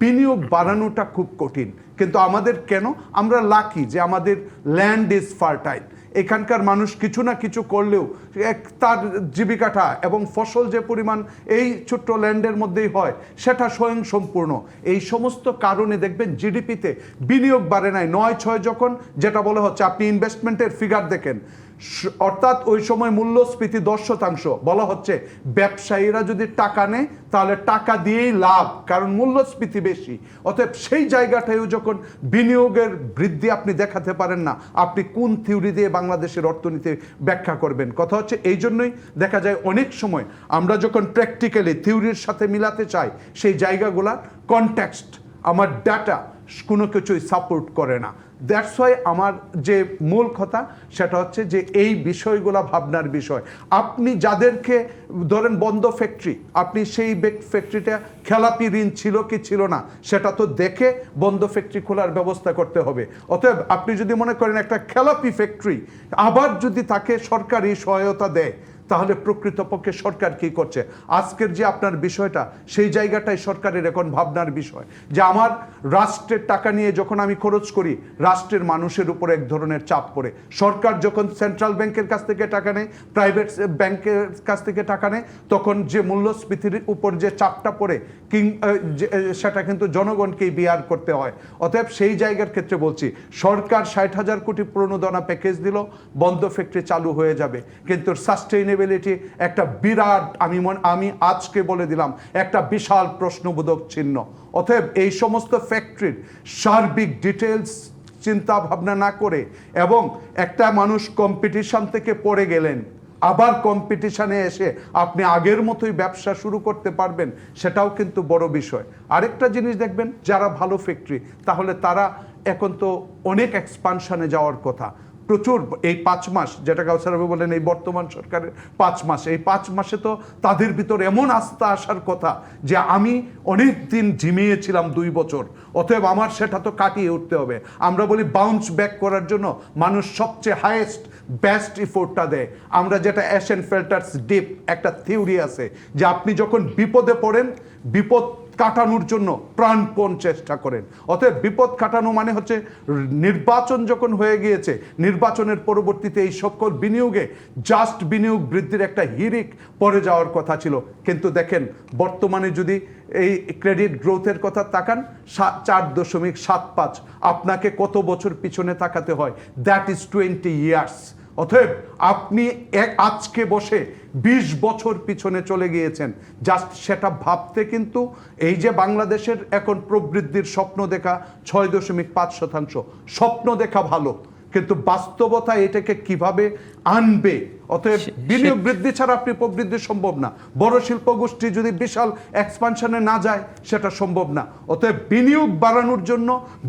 বিনিয়োগ বাড়ানোটা খুব কঠিন। কিন্তু আমাদের কেন, আমরা লাকি যে আমাদের ল্যান্ড ইজ ফার্টাইল। এখানকার মানুষ কিছু না কিছু করলেও তার জীবিকাটা এবং ফসল যে পরিমাণ এই ছোট্ট ল্যান্ডের মধ্যেই হয় সেটা স্বয়ং সম্পূর্ণ। এই সমস্ত কারণে দেখবেন জিডিপিতে বিনিয়োগ বাড়ে নাই। 9-6 যখন যেটা বলা হচ্ছে, আপনি ইনভেস্টমেন্টের ফিগার দেখেন, অর্থাৎ ওই সময় মূল্যস্ফীতি 10%। বলা হচ্ছে ব্যবসায়ীরা যদি টাকা নেয় তাহলে টাকা দিয়েই লাভ, কারণ মূল্যস্ফীতি বেশি। অতএব সেই জায়গাটায়ও যখন বিনিয়োগের বৃদ্ধি আপনি দেখাতে পারেন না, আপনি কোন থিওরি দিয়ে বাংলাদেশের অর্থনীতি ব্যাখ্যা করবেন? কথা হচ্ছে এই জন্যই দেখা যায় অনেক সময় আমরা যখন প্র্যাকটিক্যালি থিওরির সাথে মিলাতে চাই, সেই জায়গাগুলার কনটেক্সট, আমার ডাটা কোনো কিছুই সাপোর্ট করে না। দ্যাটস ওয়াই আমার যে মূল কথা সেটা হচ্ছে যে এই বিষয়গুলো ভাবনার বিষয়। আপনি যাদেরকে ধরেন বন্ধ ফ্যাক্টরি, আপনি সেই ফ্যাক্টরিটা খেলাপি ঋণ ছিল কি ছিল না সেটা তো দেখে বন্ধ ফ্যাক্টরি খোলার ব্যবস্থা করতে হবে। অতএব আপনি যদি মনে করেন একটা খেলাপি ফ্যাক্টরি, আবার যদি তাকে সরকারি সহায়তা দেয়, তাহলে প্রকৃতপক্ষে সরকার কি করছে? আজকের যে আপনার বিষয়টা, সেই জায়গাটাই সরকারের এখন ভাবনার বিষয়, যে আমার রাষ্ট্রের টাকা নিয়ে যখন আমি খরচ করি, রাষ্ট্রের মানুষের উপর এক ধরনের চাপ পড়ে। সরকার যখন সেন্ট্রাল ব্যাংকের কাছ থেকে টাকা নেয়, প্রাইভেট ব্যাংকের কাছ থেকে টাকা নেয়, তখন যে মূল্যস্ফীতির উপর যে চাপটা পড়ে সেটা কিন্তু জনগণকেই বিয়ার করতে হয়। অতএব সেই জায়গার ক্ষেত্রে বলছি, সরকার 60,000 কোটি প্রণোদনা প্যাকেজ দিল, বন্ধ ফ্যাক্টরি চালু হয়ে যাবে, কিন্তু সাস্টেইনেবিলিটি একটা বিরাট, আমি আজকে বলে দিলাম, একটা বিশাল প্রশ্নবোধক চিহ্ন। অতএব এই সমস্ত ফ্যাক্টরির সার্বিক ডিটেলস চিন্তা ভাবনা না করে, এবং একটা মানুষ কম্পিটিশন থেকে পড়ে গেলেন, আবার কম্পিটিশনে এসে আপনি আগের মতোই ব্যবসা শুরু করতে পারবেন, সেটাও কিন্তু বড় বিষয়। আরেকটা জিনিস দেখবেন, যারা ভালো ফ্যাক্টরি, তাহলে তারা এখন তো অনেক এক্সপানশনে যাওয়ার কথা। প্রচুর এই 5 মাস, যেটা কাউসার বাবু বলেন এই বর্তমান সরকারের 5 মাস, এই 5 মাসে তো তাদের ভিতর এমন আস্থা আসার কথা যে আমি অনেক দিন ঝিমিয়েছিলাম 2 বছর, অতএব আমার সেটা তো কাটিয়ে উঠতে হবে। আমরা বলি বাউন্স ব্যাক করার জন্য মানুষ সবচেয়ে হাইয়েস্ট বেস্ট এফোর্টটা দেয়। আমরা যেটা এসেনফেল্টারস ডিপ একটা থিওরি আছে, যে আপনি যখন বিপদে পড়েন, বিপদ কাটানোর জন্য প্রাণপণ চেষ্টা করেন। অতএব বিপদ কাটানো মানে হচ্ছে, নির্বাচন যখন হয়ে গিয়েছে, নির্বাচনের পরবর্তীতে এই সকল বিনিয়োগে জাস্ট বিনিয়োগ বৃদ্ধির একটা হিড়িক পড়ে যাওয়ার কথা ছিল। কিন্তু দেখেন বর্তমানে যদি এই ক্রেডিট গ্রোথের কথা তাকান, 4.75, আপনাকে কত বছর পিছনে তাকাতে হয়? That is 20 years. অতএব আপনি আজকে বসে 20 বছর পিছনে চলে গিয়েছেন। জাস্ট সেটা ভাবতে কিন্তু এই যে বাংলাদেশের এখন প্রবৃদ্ধির স্বপ্ন দেখা 6.5%, স্বপ্ন দেখা ভালো, কিন্তু বাস্তবতা এটাকে কিভাবে আনবে? অতএব বিনিয়োগ বৃদ্ধি ছাড়া আপনি প্রবৃদ্ধি সম্ভব না। বড় শিল্প গোষ্ঠী যদি বিশাল এক্সপানশনে না যায়, সেটা সম্ভব না। অতএব বিনিয়োগ বাড়ানোর জন্য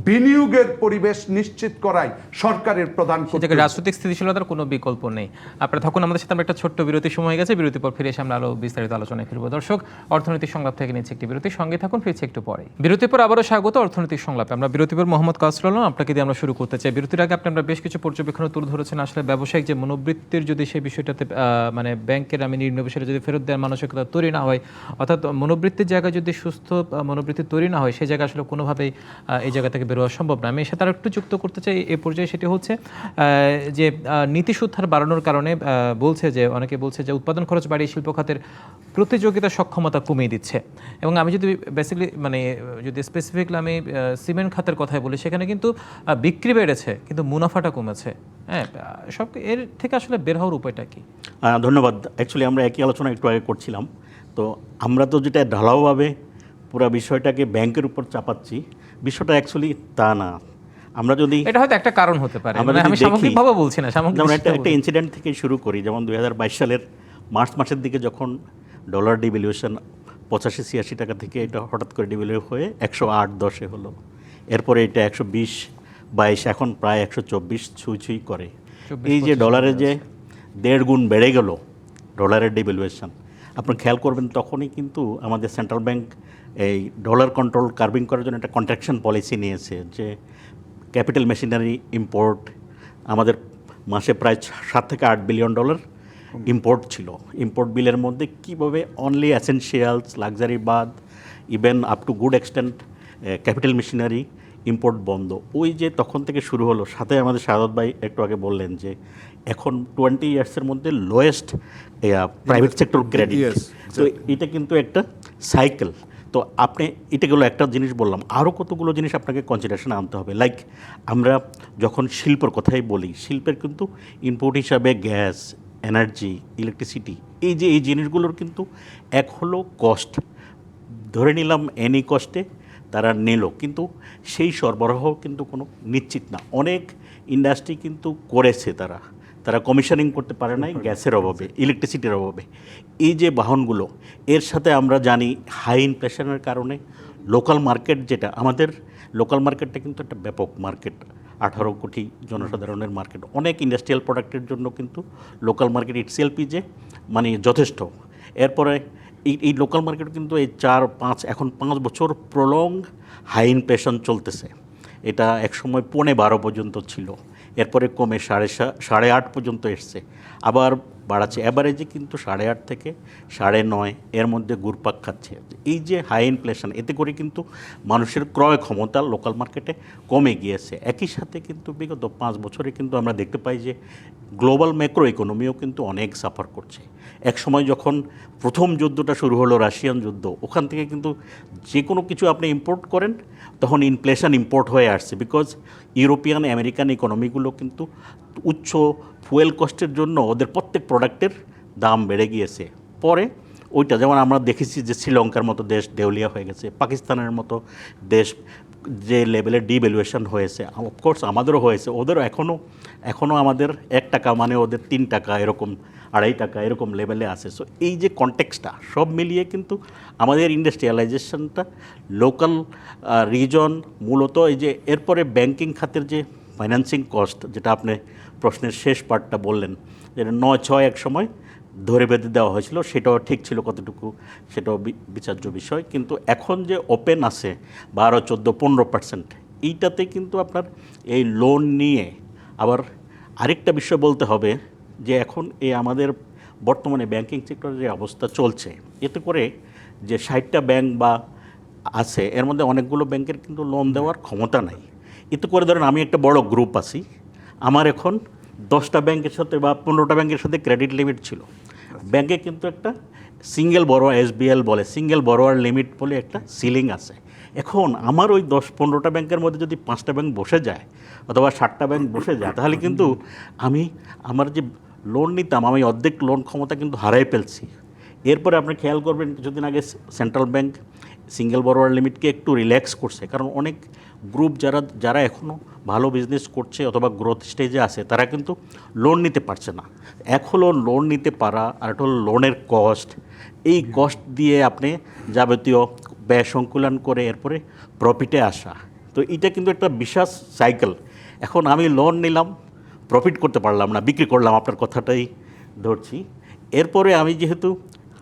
বিনিয়োগের পরিবেশ নিশ্চিত করাই সরকারের প্রধান কর্তব্য। রাজনৈতিক স্থিতিশীলতার কোনো বিকল্প নেই। আপনারা থাকুন আমাদের সাথে। আমরা একটা ছোট্ট বিরতি সময় গেছে, বিরতির পর ফিরে এসে আমরা আরো বিস্তারিত আলোচনায় ফিরবো। দর্শক, অর্থনৈতিক সংলাপ থেকে নিচ্ছে একটি বিরতি, সঙ্গে থাকুন, ফিরছে একটু পরে। বিরতির পর আবারও স্বাগত অর্থনৈতিক সংলাপে। আমরা বিরতির পর মোহাম্মদ কাউসার আলম, আপনাকে দিয়ে আমরা শুরু করতে চাই। বিরতির আগে আপনারা বেশ কিছু পর্যবেক্ষণ তুলে ধরেছেন। আসলে ব্যবসায়িক যে মনোবৃত্তির যদি সেই বিষয়টাতে মানে ব্যাংকের আমি ঋণ বিষয়ে যদি ফেরত দেওয়ার মানসিকতা তৈরি না হয়, অর্থাৎ মনোবৃত্তির জায়গায় যদি সুস্থ মনোবৃত্তি তৈরি না হয়, সেই জায়গায় আসলে কোনোভাবেই এই জায়গা থেকে বেরোয়া সম্ভব না। আমি সাথে আর একটু যুক্ত করতে চাই এই পর্যায়ে, সেটি হচ্ছে যে নীতি সুদ হার বাড়ানোর কারণে বলছে যে, অনেকে বলছে যে উৎপাদন খরচ বাড়িয়ে শিল্প খাতের প্রতিযোগিতা সক্ষমতা কমিয়ে দিচ্ছে। এবং আমি যদি বেসিক্যালি মানে যদি স্পেসিফিকলি আমি সিমেন্ট খাতের কথাই বলি, সেখানে কিন্তু বিক্রি বেড়েছে কিন্তু মুনাফাটা কমেছে। হ্যাঁ, সব এর থেকে আসলে বের হওয়ার উপায়টা কি? ধন্যবাদ। অ্যাকচুয়ালি আমরা একই আলোচনা একটু আগে করছিলাম। তো আমরা তো যেটা ঢালাওভাবে পুরো বিষয়টাকে ব্যাংকের উপর চাপাচ্ছি, বিষয়টা অ্যাকচুয়ালি তা না। আমরা যদি এটা হয়তো একটা কারণ হতে পারে, আমি সামগ্রিকভাবে বলছি না, যেমন একটা ইনসিডেন্ট থেকে শুরু করি। যেমন 2022 সালের মার্চ মাসের দিকে যখন ডলার ডিভ্যালুয়েশন 85-86 টাকা থেকে এটা হঠাৎ করে ডিভ্যালু হয়ে 108-10 হলো। এরপরে এটা 120-22, এখন প্রায় 124 ছুঁই করে। এই যে ডলারে যে 1.5 গুণ বেড়ে গেল ডলারের ডিভ্যালুয়েশন, আপনি খেয়াল করবেন তখনই কিন্তু আমাদের সেন্ট্রাল ব্যাংক এই ডলার কন্ট্রোল কার্বিং করার জন্য একটা কন্ট্রাকশন পলিসি নিয়েছে, যে ক্যাপিটাল মেশিনারি ইম্পোর্ট আমাদের মাসে প্রায় 7 থেকে 8 বিলিয়ন ডলার ইম্পোর্ট ছিল। ইম্পোর্ট বিলের মধ্যে কীভাবে অনলি অ্যাসেনশিয়ালস, লাক্সারি বাদ, even up to good extent capital machinery import বন্ধ। ওই যে তখন থেকে শুরু হলো, সাথে আমাদের শাহাদত ভাই একটু আগে বললেন যে এখন 20 ইয়ার্সের মধ্যে lowest private sector credit. Yes, তো এটা কিন্তু একটা সাইকেল। তো আপনি এটা গেলো একটা জিনিস বললাম, আরও কতগুলো জিনিস আপনাকে কনসিডারেশনে আনতে হবে। লাইক আমরা যখন শিল্পের কথাই বলি, শিল্পের কিন্তু ইনপুট হিসাবে গ্যাস, এনার্জি, ইলেকট্রিসিটি, এই জিনিসগুলোর কিন্তু এক হলো কস্ট, ধরে নিলাম এনি কস্টে তারা নিল, কিন্তু সেই সরবরাহ কিন্তু কোনো নিশ্চিত না। অনেক ইন্ডাস্ট্রি কিন্তু করেছে তারা কমিশনিং করতে পারে নাই গ্যাসের অভাবে, ইলেকট্রিসিটির অভাবে। এই যে বাহনগুলো, এর সাথে আমরা জানি হাই ইনফ্লেশনের কারণে লোকাল মার্কেট, যেটা আমাদের লোকাল মার্কেটটা কিন্তু একটা ব্যাপক মার্কেট, 18 কোটি জনসাধারণের মার্কেট। অনেক ইন্ডাস্ট্রিয়াল প্রোডাক্টের জন্য কিন্তু লোকাল মার্কেট ইটসেলফই যে মানে যথেষ্ট। এরপরে এই লোকাল মার্কেট কিন্তু এই 4-5 এখন 5 বছর প্রলং হাই ইনফ্লেশন চলতেছে। এটা একসময় 12.5 পর্যন্ত ছিল, এরপরে কমে 8.5 পর্যন্ত এসছে, আবার বাড়াচ্ছে। অ্যাভারেজে কিন্তু 8.5 থেকে 9.5 এর মধ্যে ঘুরপাক খাচ্ছে। এই যে হাই ইনফ্লেশন, এতে করে কিন্তু মানুষের ক্রয় ক্ষমতা লোকাল মার্কেটে কমে গিয়েছে। একই সাথে কিন্তু বিগত 5 বছরে কিন্তু আমরা দেখতে পাই যে গ্লোবাল ম্যাক্রো ইকোনমিও কিন্তু অনেক সাফার করছে। এক সময় যখন প্রথম যুদ্ধটা শুরু হলো, রাশিয়ান যুদ্ধ, ওখান থেকে কিন্তু যে কোনো কিছু আপনি ইম্পোর্ট করেন তখন ইনফ্লেশন ইম্পোর্ট হয়ে আসছে, বিকজ ইউরোপিয়ান আমেরিকান ইকোনমিগুলো কিন্তু উচ্চ ফুয়েল কস্টের জন্য ওদের প্রত্যেক প্রোডাক্টের দাম বেড়ে গিয়েছে। পরে ওইটা যেমন আমরা দেখেছি যে শ্রীলঙ্কার মতো দেশ দেউলিয়া হয়ে গেছে, পাকিস্তানের মতো দেশ যে লেভেলের ডিভ্যালুয়েশন হয়েছে, অফকোর্স আমাদেরও হয়েছে, ওদেরও এখনও আমাদের 1 টাকা মানে ওদের 3 টাকা, এরকম 2.5 টাকা এরকম লেভেলে আছে। সো এই যে কনটেক্সটটা সব মিলিয়ে কিন্তু আমাদের ইন্ডাস্ট্রিয়ালাইজেশনটা লোকাল রিজন মূলত এই যে, এরপরে ব্যাংকিং খাতের যে ফাইন্যান্সিং কস্ট, যেটা আপনি প্রশ্নের শেষ পার্টটা বললেন, যেটা 9-6 এক সময় ধরে বেঁধে দেওয়া হয়েছিল, সেটাও ঠিক ছিল কতটুকু, সেটাও বিচার্য বিষয়। কিন্তু এখন যে ওপেন আছে 12, 14, 15%, এইটাতে কিন্তু আপনার এই লোন নিয়ে আবার আরেকটা বিষয় বলতে হবে যে এখন এই আমাদের বর্তমানে ব্যাংকিং সেক্টরের যে অবস্থা চলছে, এতে করে যে 60টা ব্যাংক বা আছে, এর মধ্যে অনেকগুলো ব্যাংকের কিন্তু লোন দেওয়ার ক্ষমতা নাই। এতে করে ধরেন আমি একটা বড় গ্রুপ আছি, আমার এখন 10টা ব্যাংকের সাথে বা 15টা ব্যাংকের সাথে ক্রেডিট লিমিট ছিল। ব্যাংকে কিন্তু একটা সিঙ্গেল বড়োয়ার, SBL বলে সিঙ্গেল বড়োয়ার লিমিট বলে একটা সিলিং আছে। এখন আমার ওই 10-15টা ব্যাংকের মধ্যে যদি 5টা ব্যাংক বসে যায় অথবা 60টা ব্যাংক বসে যায়, তাহলে কিন্তু আমি আমার যে লোন নিতাম, আমি অর্ধেক লোন ক্ষমতা কিন্তু হারাই ফেলছি। এরপরে আপনি খেয়াল করবেন কিছুদিন আগে সেন্ট্রাল ব্যাংক সিঙ্গেল বড়োয়ার লিমিটকে একটু রিল্যাক্স করছে, কারণ অনেক গ্রুপ যারা এখনও ভালো বিজনেস করছে অথবা গ্রোথ স্টেজে আছে, তারা কিন্তু লোন নিতে পারছে না। এক হলো লোন নিতে পারা, আর একটা হলো লোনের কস্ট। এই কস্ট দিয়ে আপনি যাবতীয় ব্যয় সংকুলন করে এরপরে প্রফিটে আসা, তো এটা কিন্তু একটা বিশাল সাইকেল। এখন আমি লোন নিলাম, প্রফিট করতে পারলাম না, বিক্রি করলাম, আপনার কথাটাই ধরছি। এরপরে আমি যেহেতু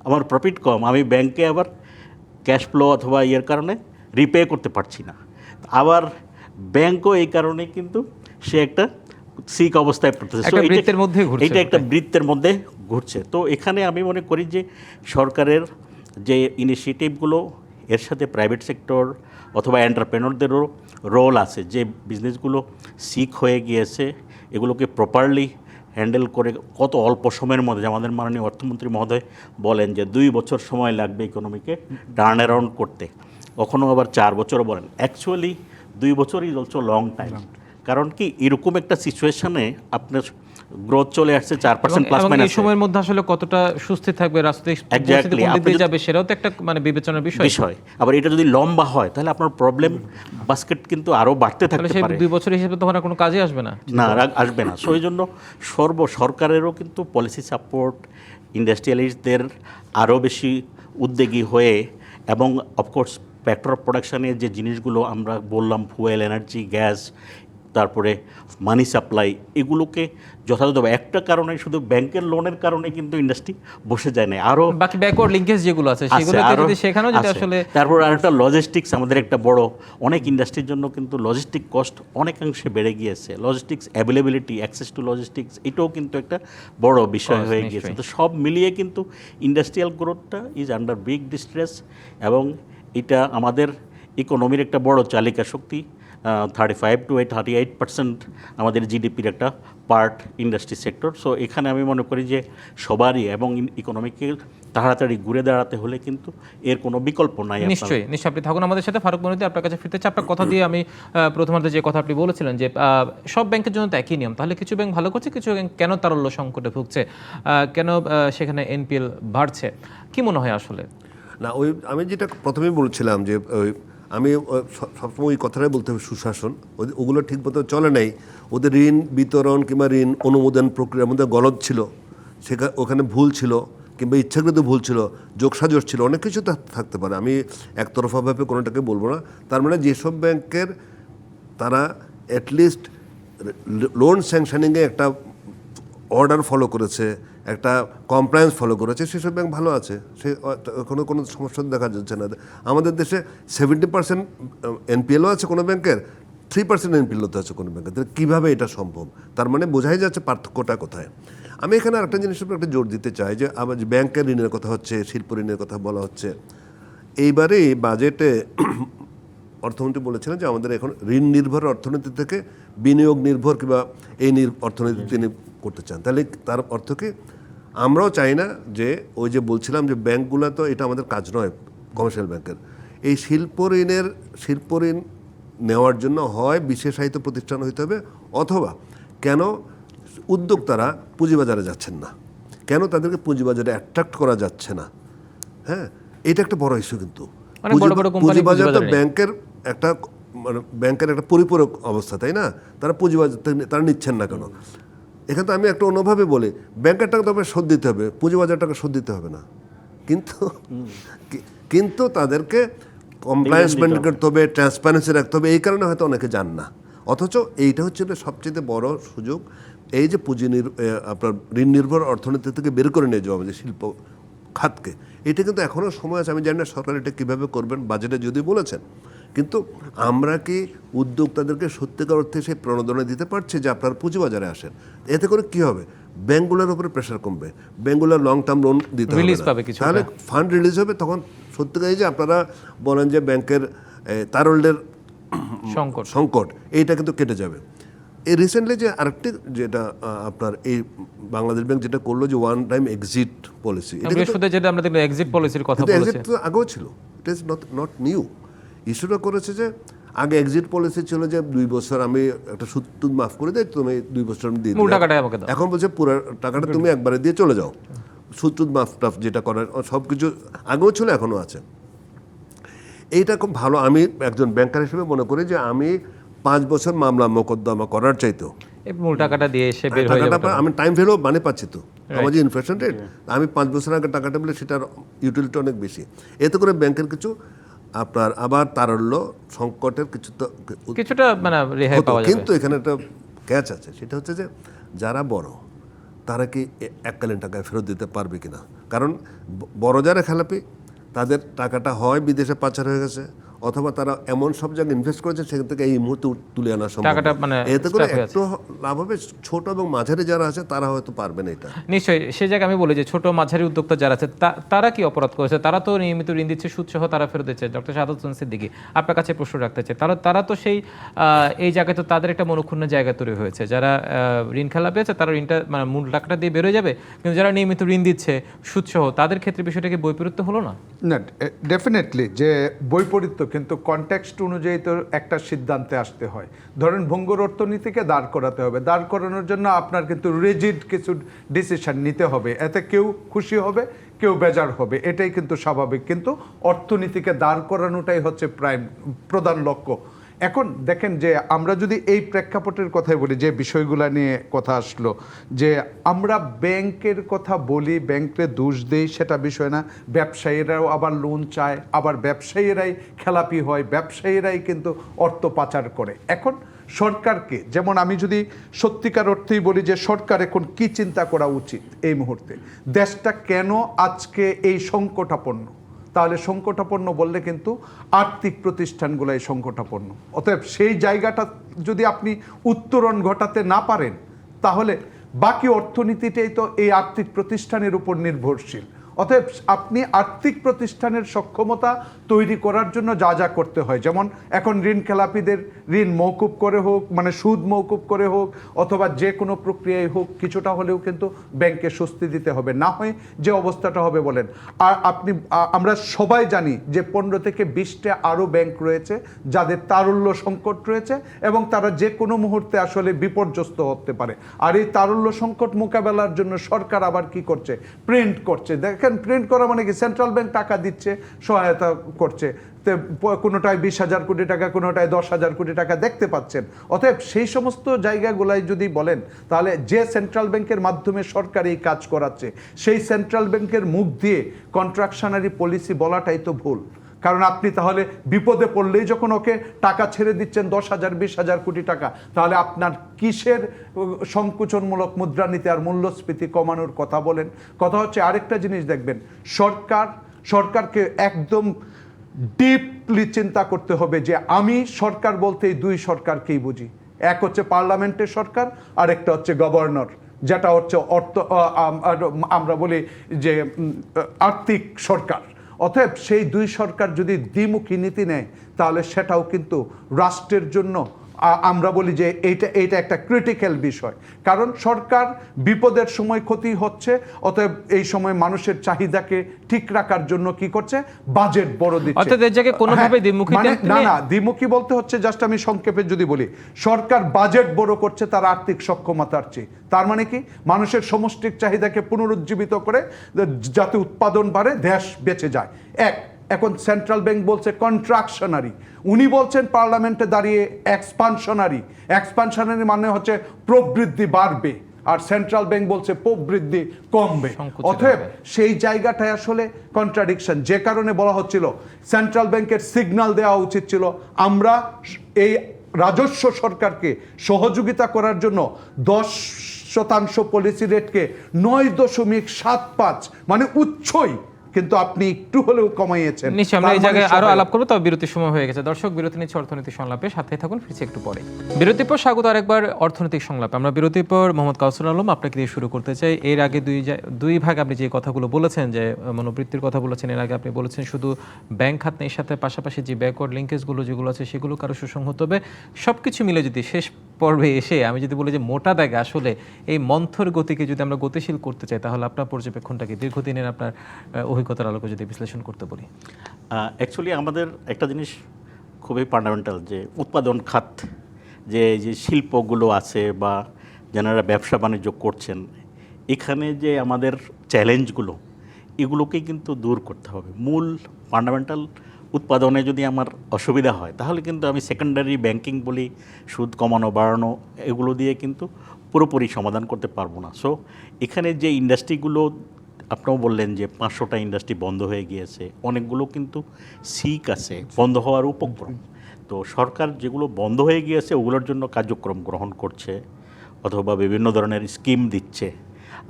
আমার প্রফিট কম, আমি ব্যাংকে আবার ক্যাশ ফ্লো অথবা ইয়ের কারণে রিপে করতে পারছি না। আবার ব্যাংকও এই কারণে কিন্তু সে একটা সিক অবস্থায় পড়তেছে। একটা বৃত্তের মধ্যে ঘুরছে, এটা একটা বৃত্তের মধ্যে ঘুরছে। তো এখানে আমি মনে করি যে সরকারের যে ইনিশিয়েটিভগুলো, এর সাথে প্রাইভেট সেক্টর অথবা এন্টারপ্রেনরদেরও রোল আছে, যে বিজনেসগুলো সিক হয়ে গিয়েছে এগুলোকে প্রপারলি হ্যান্ডেল করে কত অল্প সময়ের মধ্যে, যে আমাদের মাননীয় অর্থমন্ত্রী মহোদয় বলেন যে 2 বছর সময় লাগবে ইকোনমিকে টার্ন অ্যারাউন্ড করতে, কখনো আবার 4 বছরও বলেন। অ্যাকচুয়ালি 2 বছর ইজ অলসো লং টাইম। কারণ কি, এরকম একটা সিচুয়েশনে আপনার গ্রোথ চলে আসছে 4% প্লাস এবং মাইনাস। এই সময়ের মধ্যে আসলে কতটা সুস্থির থাকবে রাজনৈতিক পরিস্থিতি কোন দিক দিয়ে যাবে, সেটাও তো একটা মানে বিবেচনার বিষয়। আবার এটা যদি লম্বা হয় তাহলে আপনার প্রবলেম বাস্কেট কিন্তু আরও বাড়তে থাকতে সেই পারে। 2 বছর হিসেবে তখন আর কোনো কাজে আসবে না। না, আসবে না। সো এই জন্য সরকারেরও কিন্তু পলিসি সাপোর্ট, ইন্ডাস্ট্রিয়ালিস্টদের আরও বেশি উদ্যোগী হয়ে, এবং অফকোর্স ফ্যাক্টর অফ প্রোডাকশানের যে জিনিসগুলো আমরা বললাম, ফুয়েল, এনার্জি, গ্যাস, তারপরে মানি সাপ্লাই, এগুলোকে যথাযথভাবে একটা কারণে, শুধু ব্যাংকের লোনের কারণে কিন্তু ইন্ডাস্ট্রি বসে যায় না, আরও বাকি ব্যাকওয়ার্ড লিঙ্কেজ যেগুলো আছে সেগুলোতে যদি সেখানেও যদি আসলে তারপর আরেকটা লজিস্টিক্স, আমাদের একটা বড়, অনেক ইন্ডাস্ট্রির জন্য কিন্তু লজিস্টিক কস্ট অনেকাংশে বেড়ে গিয়েছে। Logistics availability, access to logistics, এটাও কিন্তু একটা বড় বিষয় হয়ে গিয়েছে। তো সব মিলিয়ে কিন্তু ইন্ডাস্ট্রিয়াল গ্রোথটা ইজ আন্ডার বিগ ডিস্ট্রেস, এবং এটা আমাদের ইকোনমির একটা বড় চালিকা শক্তি। 35 to 38% আমাদের জিডিপির একটা পার্ট ইন্ডাস্ট্রি সেক্টর। সো এখানে আমি মনে করি যে সবারই, এবং ইকোনমিকে তাড়াতাড়ি ঘুরে দাঁড়াতে হলে কিন্তু এর কোনো বিকল্প নাই। নিশ্চয়ই আপনি থাকুন আমাদের সাথে। ফারুক মনিরুদ্দিন, আপনার কাছে ফিরতে চাই। আপনার কথা দিয়ে আমি প্রথমার্ধে যে কথা আপনি বলেছিলেন যে সব ব্যাংকের জন্য তো একই নিয়ম, তাহলে কিছু ব্যাংক ভালো করছে, কিছু ব্যাংক কেন তারল্য সংকটে ভুগছে, কেন সেখানে এনপিএল বাড়ছে, কি মনে হয় আসলে? না, ওই আমি যেটা প্রথমেই বলছিলাম যে আমি সবসময় ওই কথাটাই বলতে হবে, সুশাসন ওগুলো ঠিকমতো চলে নাই। ওদের ঋণ বিতরণ কিংবা ঋণ অনুমোদন প্রক্রিয়ার মধ্যে গলদ ছিল, ওখানে ভুল ছিল, কিংবা ইচ্ছাকৃত ভুল ছিল, যোগসাজশ ছিল, অনেক কিছু থাকতে পারে। আমি একতরফাভাবে কোনোটাকে বলবো না। তার মানে যেসব ব্যাংকের তারা অ্যাটলিস্ট লোন স্যাংশনিংয়ে একটা অর্ডার ফলো করেছে, একটা কমপ্লায়েন্স ফলো করেছে, সেসব ব্যাংক ভালো আছে, সে কোনো সমস্যা দেখা যাচ্ছে না। আমাদের দেশে 70% এনপিএলও আছে কোনো ব্যাংকের, 3% এনপিএল হতে আছে কোনো ব্যাংকের। তাহলে কীভাবে এটা সম্ভব? তার মানে বোঝাই যাচ্ছে পার্থক্যটা কোথায়। আমি এখানে আরেকটা জিনিসের উপর একটা জোর দিতে চাই যে আবার ব্যাংকের ঋণের কথা হচ্ছে, শিল্প ঋণের কথা বলা হচ্ছে। এইবারে বাজেটে অর্থমন্ত্রী বলেছিলেন যে আমাদের এখন ঋণ নির্ভর অর্থনীতি থেকে বিনিয়োগ নির্ভর কিংবা এই অর্থনীতি তিনি করতে চান। তাহলে তার অর্থ কি? আমরাও চাই না যে ওই যে বলছিলাম যে ব্যাংকগুলো তো এটা আমাদের কাজ নয়, কমার্শিয়াল ব্যাংকের। এই শিল্প ঋণ নেওয়ার জন্য হয় বিশেষায়িত প্রতিষ্ঠান হইতে হবে, অথবা কেন উদ্যোক্তারা পুঁজিবাজারে যাচ্ছেন না, কেন তাদেরকে পুঁজিবাজারে অ্যাট্রাক্ট করা যাচ্ছে না? হ্যাঁ, এটা একটা বড় ইস্যু। কিন্তু পুঁজিবাজার তো ব্যাংকের একটা পরিপূরক অবস্থা, তাই না? তারা পুঁজিবাজার তারা নিচ্ছেন না কেন? এখানে তো আমি একটা অন্যভাবে বলি, ব্যাংকের টাকা তবে শোধ দিতে হবে, পুঁজিবাজার টাকা শোধ দিতে হবে না। কিন্তু তাদেরকে কমপ্লায়েন্স মেনটেন করতে হবে, ট্রান্সপারেন্সি রাখতে হবে। এই কারণে হয়তো অনেকে যান না। অথচ এইটা হচ্ছে সবচেয়ে বড় সুযোগ, এই যে আপনার ঋণ নির্ভর অর্থনীতি থেকে বের করে নিয়ে যাওয়া, আমাদের শিল্প খাতকে। এটা কিন্তু এখনও সময় আছে। আমি জানি না সরকার এটা কীভাবে করবেন, বাজেটে যদি বলেছেন, কিন্তু আমরা কি উদ্যোক্তাদেরকে সত্যিকার অর্থে সেই প্রণোদনা দিতে পারছি যে আপনারা পুঁজিবাজারে আসেন? এতে করে কি হবে? ব্যাংকগুলোর উপরে প্রেশার কমবে, ব্যাংকগুলোর লং টার্ম লোন দিতে হবে, তাহলে ফান্ড রিলিজ হবে। তখন সত্যিকারই যে আপনারা বলেন যে ব্যাংকের তারল্যের সংকট, এইটা কিন্তু কেটে যাবে। এই রিসেন্টলি যে আরেকটি যেটা আপনার এই বাংলাদেশ ব্যাংক যেটা করলো যে ওয়ান টাইম এক্সিট পলিসি, যেটা আমরা দেখলাম এক্সিট পলিসির কথা বলেছে, এক্সিট তো আগেও ছিল, ইট ইজ নট নিউ। ইস্যুটা করেছে যে আগে এক্সিট পলিসি ছিল যে 2 বছর আমি একটা সুদ মাফ করে দেয়, তুমি 2 বছর দিয়ে দিও। এখন বলছে পুরো টাকাটা তুমি একবারে দিয়ে চলে যাও, সুদ মাফ টাফ যেটা করার সব কিছু আগেও ছিল, এখনও আছে। এইটা খুব ভালো। আমি একজন ব্যাংকার হিসেবে মনে করি যে আমি 5 বছর মামলা মোকদ্দমা করার চাইতো মূল টাকাটা দিয়ে এসে বের হয়ে যাবে। আমি টাইম ভ্যালু মানে পাচ্ছি তো, আমার যে ইনফ্লেশন রেট, আমি 5 বছর আগে টাকাটা বলে সেটার ইউটিলিটি অনেক বেশি। এতে করে ব্যাংকের কিছু আপনার আবার তারল্য সংকটের কিছুটা মানে রেহাই পাওয়া যাবে। কিন্তু এখানে একটা ক্যাচ আছে, সেটা হচ্ছে যে যারা বড় তারা কি এককালীন টাকায় ফেরত দিতে পারবে কিনা? কারণ বড় যারা খেলাপি, তাদের টাকাটা হয় বিদেশে পাচার হয়ে গেছে, অথবা তারা এমন সব জায়গায় ইনভেস্ট করেছে সেখান থেকে এই মুহূর্তে তুলে আনা সম্ভব। এতে করে একটু লাভ হবে। ছোট এবং মাঝারি যারা আছে তারা হয়তো পারবে না এটা। নিশ্চয়ই সে জায়গায় আমি বলি যে ছোট মাঝারি উদ্যোক্তা যারা আছে তারা কি অপরাধ করেছে? তারা তো নিয়মিত ঋণ দিচ্ছে, সুদ সহ তারা ফেরত দিচ্ছে। ডক্টর শাহাদাত হোসেন সিদ্দিকী, আপনার কাছে প্রশ্ন রাখতে চাই, তারা তো সেই এই জায়গায় তো তাদের একটা মনোক্ষুণ্ণ জায়গা তৈরি হয়েছে। যারা ঋণ খেলাপি আছে তারা ঋণটা মানে মূল টাকাটা দিয়ে বেরোয় যাবে, কিন্তু যারা নিয়মিত ঋণ দিচ্ছে সুদ সহ, তাদের ক্ষেত্রে বিষয়টা কি বৈপরীত্য হলো না? না, ডেফিনেটলি যে বৈপরীত্য, কিন্তু কনটেক্সট অনুযায়ী তো একটা সিদ্ধান্তে আসতে হয়। ধরেন ভঙ্গুর অর্থনীতিকে দাঁড় করাতে হবে, দাঁড় করানোর জন্য আপনার কিন্তু রিজিড কিছু ডিসিশন নিতে হবে। এতে কেউ খুশি হবে, কেউ বেজার হবে, এটাই কিন্তু স্বাভাবিক। কিন্তু অর্থনীতিকে দাঁড় করানোটাই হচ্ছে প্রধান লক্ষ্য। এখন দেখেন যে আমরা যদি এই প্রেক্ষাপটের কথাই বলি, যে বিষয়গুলো নিয়ে কথা আসলো, যে আমরা ব্যাংকের কথা বলি, ব্যাংকে দোষ দেই, সেটা বিষয় না। ব্যবসায়ীরাও আবার লোন চায়, আবার ব্যবসায়ীরাই খেলাপি হয়, ব্যবসায়ীরাই কিন্তু অর্থ পাচার করে। এখন সরকারকে, যেমন আমি যদি সত্যিকার অর্থেই বলি যে সরকার এখন কি চিন্তা করা উচিত এই মুহূর্তে, দেশটা কেন আজকে এই সংকটাপন্ন, তাহলে সংকটাপন্ন বললে কিন্তু আর্থিক প্রতিষ্ঠানগুলাই সংকটাপন্ন। অতএব সেই জায়গাটা যদি আপনি উত্তরণ ঘটাতে না পারেন, তাহলে বাকি অর্থনীতিটাই তো এই আর্থিক প্রতিষ্ঠানের উপর নির্ভরশীল। অতএব আপনি আর্থিক প্রতিষ্ঠানের সক্ষমতা তৈরি করার জন্য যা যা করতে হয়, যেমন এখন ঋণ খেলাপিদের ঋণ মওকুফ করে হোক, মানে সুদ মওকুফ করে হোক, অথবা যে কোনো প্রক্রিয়ায় হোক, কিছুটা হলেও কিন্তু ব্যাংকে স্বস্তি দিতে হবে, না হয় যে অবস্থাটা হবে বলেন। আর আমরা সবাই জানি যে 15 থেকে 20টা আরও ব্যাংক রয়েছে যাদের তারল্য সংকট রয়েছে এবং তারা যে কোনো মুহূর্তে আসলে বিপর্যস্ত হতে পারে। আর এই তারল্য সংকট মোকাবেলার জন্য সরকার আবার কি করছে, প্রিন্ট করছে। দেখেন প্রিন্ট করা মানে কি, সেন্ট্রাল ব্যাংক টাকা দিচ্ছে, সহায়তা করছে, কোনোটায় 20,000 কোটি টাকা, কোনোটায় 10,000 কোটি টাকা দেখতে পাচ্ছেন। অতএব সেই সমস্ত জায়গাগুলাই যদি বলেন, তাহলে যে সেন্ট্রাল ব্যাংকের মাধ্যমে সরকার এই কাজ করাচ্ছে, সেই সেন্ট্রাল ব্যাংকের মুখ দিয়ে কন্ট্রাকশনারি পলিসি বলাটাই তো ভুল। কারণ আপনি তাহলে বিপদে পড়লেই যখন ওকে টাকা ছেড়ে দিচ্ছেন 10,000 20,000 কোটি টাকা, তাহলে আপনার কিসের সংকোচনমূলক মুদ্রানীতি আর মূল্যস্ফীতি কমানোর কথা বলেন? কথা হচ্ছে আরেকটা জিনিস দেখবেন, সরকারকে একদম ডিপলি চিন্তা করতে হবে যে আমি সরকার বলতে এই দুই সরকারকেই বুঝি। এক হচ্ছে পার্লামেন্টের সরকার, আর একটা হচ্ছে গভর্নর, যেটা হচ্ছে আমরা বলি যে আর্থিক সরকার। অতএব সেই দুই সরকার যদি দ্বিমুখী নীতি নেয়, তাহলে সেটাও কিন্তু রাষ্ট্রের জন্য আমরা বলি যে এইটা একটা ক্রিটিক্যাল বিষয়। কারণ সরকার বিপদের সময় ক্ষতি হচ্ছে, অতএব এই সময় মানুষের চাহিদাকে ঠিক রাখার জন্য কি করছে, বাজেট বড় দিচ্ছে। অর্থাৎ এর জায়গায় কোনোভাবে দ্বিমুখী না, দ্বিমুখী বলতে হচ্ছে, জাস্ট আমি সংক্ষেপে যদি বলি, সরকার বাজেট বড় করছে তার আর্থিক সক্ষমতার চেয়ে। তার মানে কি, মানুষের সমষ্টিক চাহিদাকে পুনরুজ্জীবিত করে যাতে উৎপাদন বাড়ে, দেশ বেঁচে যায়। এখন সেন্ট্রাল ব্যাংক বলছে কন্ট্রাকশনারি, উনি বলছেন পার্লামেন্টে দাঁড়িয়ে এক্সপানশনারি মানে হচ্ছে প্রবৃদ্ধি বাড়বে, আর সেন্ট্রাল ব্যাংক বলছে প্রবৃদ্ধি কমবে। অতএব সেই জায়গাটায় আসলে কন্ট্রাডিকশন, যে কারণে বলা হচ্ছিল সেন্ট্রাল ব্যাংকের সিগন্যাল দেওয়া উচিত ছিল আমরা এই রাজস্ব সরকারকে সহযোগিতা করার জন্য 10% পলিসি রেটকে 9.75 মানে উচ্চই, কিন্তু আপনি একটু হলেও কমাইয়েছেন। নিশ্চয়ই আমরা এই জায়গায় আরো আলাপ করবো, তবে বিরতির সময় হয়ে গেছে। দর্শক, বিরতি নিচ্ছে অর্থনীতি সংলাপে, সাথে থাকুন, ফিরছি একটু পরে। বিরতির পর স্বাগত আরেকবার অর্থনৈতিক সংলাপে। আমরা বিরতির পর মোহাম্মদ কাউসার আলম আপনাকে দিয়ে শুরু করতে চাই। এর আগে দুই ভাগ আপনি যে কথাগুলো বলেছেন, যে মনোবৃত্তির কথা বলেছেন, এর আগে আপনি বলেছেন শুধু ব্যাংক খাত নেই, সাথে পাশাপাশি যে ব্যাকওয়ার্ড লিঙ্কেজগুলো যেগুলো আছে সেগুলো কারো সুসংহত হবে। সবকিছু মিলে যদি শেষ পর্বে এসে আমি যদি বলি যে মোটা দাগে আসলে এই মন্থর গতিকে যদি আমরা গতিশীল করতে চাই, তাহলে আপনার পর্যবেক্ষণটাকে দীর্ঘদিনের আপনার অভিজ্ঞতার আলোকে যদি বিশ্লেষণ করতে বলি। অ্যাকচুয়ালি আমাদের একটা জিনিস খুবই ফান্ডামেন্টাল, যে উৎপাদন খাত, যে শিল্পগুলো আছে বা যারা ব্যবসা বাণিজ্য করছেন, এখানে যে আমাদের চ্যালেঞ্জগুলো, এগুলোকেই কিন্তু দূর করতে হবে। মূল ফান্ডামেন্টাল উৎপাদনে যদি আমার অসুবিধা হয়, তাহলে কিন্তু আমি সেকেন্ডারি ব্যাংকিং বলি, সুদ কমানো বাড়ানো, এগুলো দিয়ে কিন্তু পুরোপুরি সমাধান করতে পারবো না। সো এখানে যে ইন্ডাস্ট্রিগুলো আপনিও বললেন যে 500টা ইন্ডাস্ট্রি বন্ধ হয়ে গিয়েছে, অনেকগুলো কিন্তু সিক আছে, বন্ধ হওয়ার উপক্রম। তো সরকার যেগুলো বন্ধ হয়ে গিয়েছে ওগুলোর জন্য কার্যক্রম গ্রহণ করছে, অথবা বিভিন্ন ধরনের স্কিম দিচ্ছে।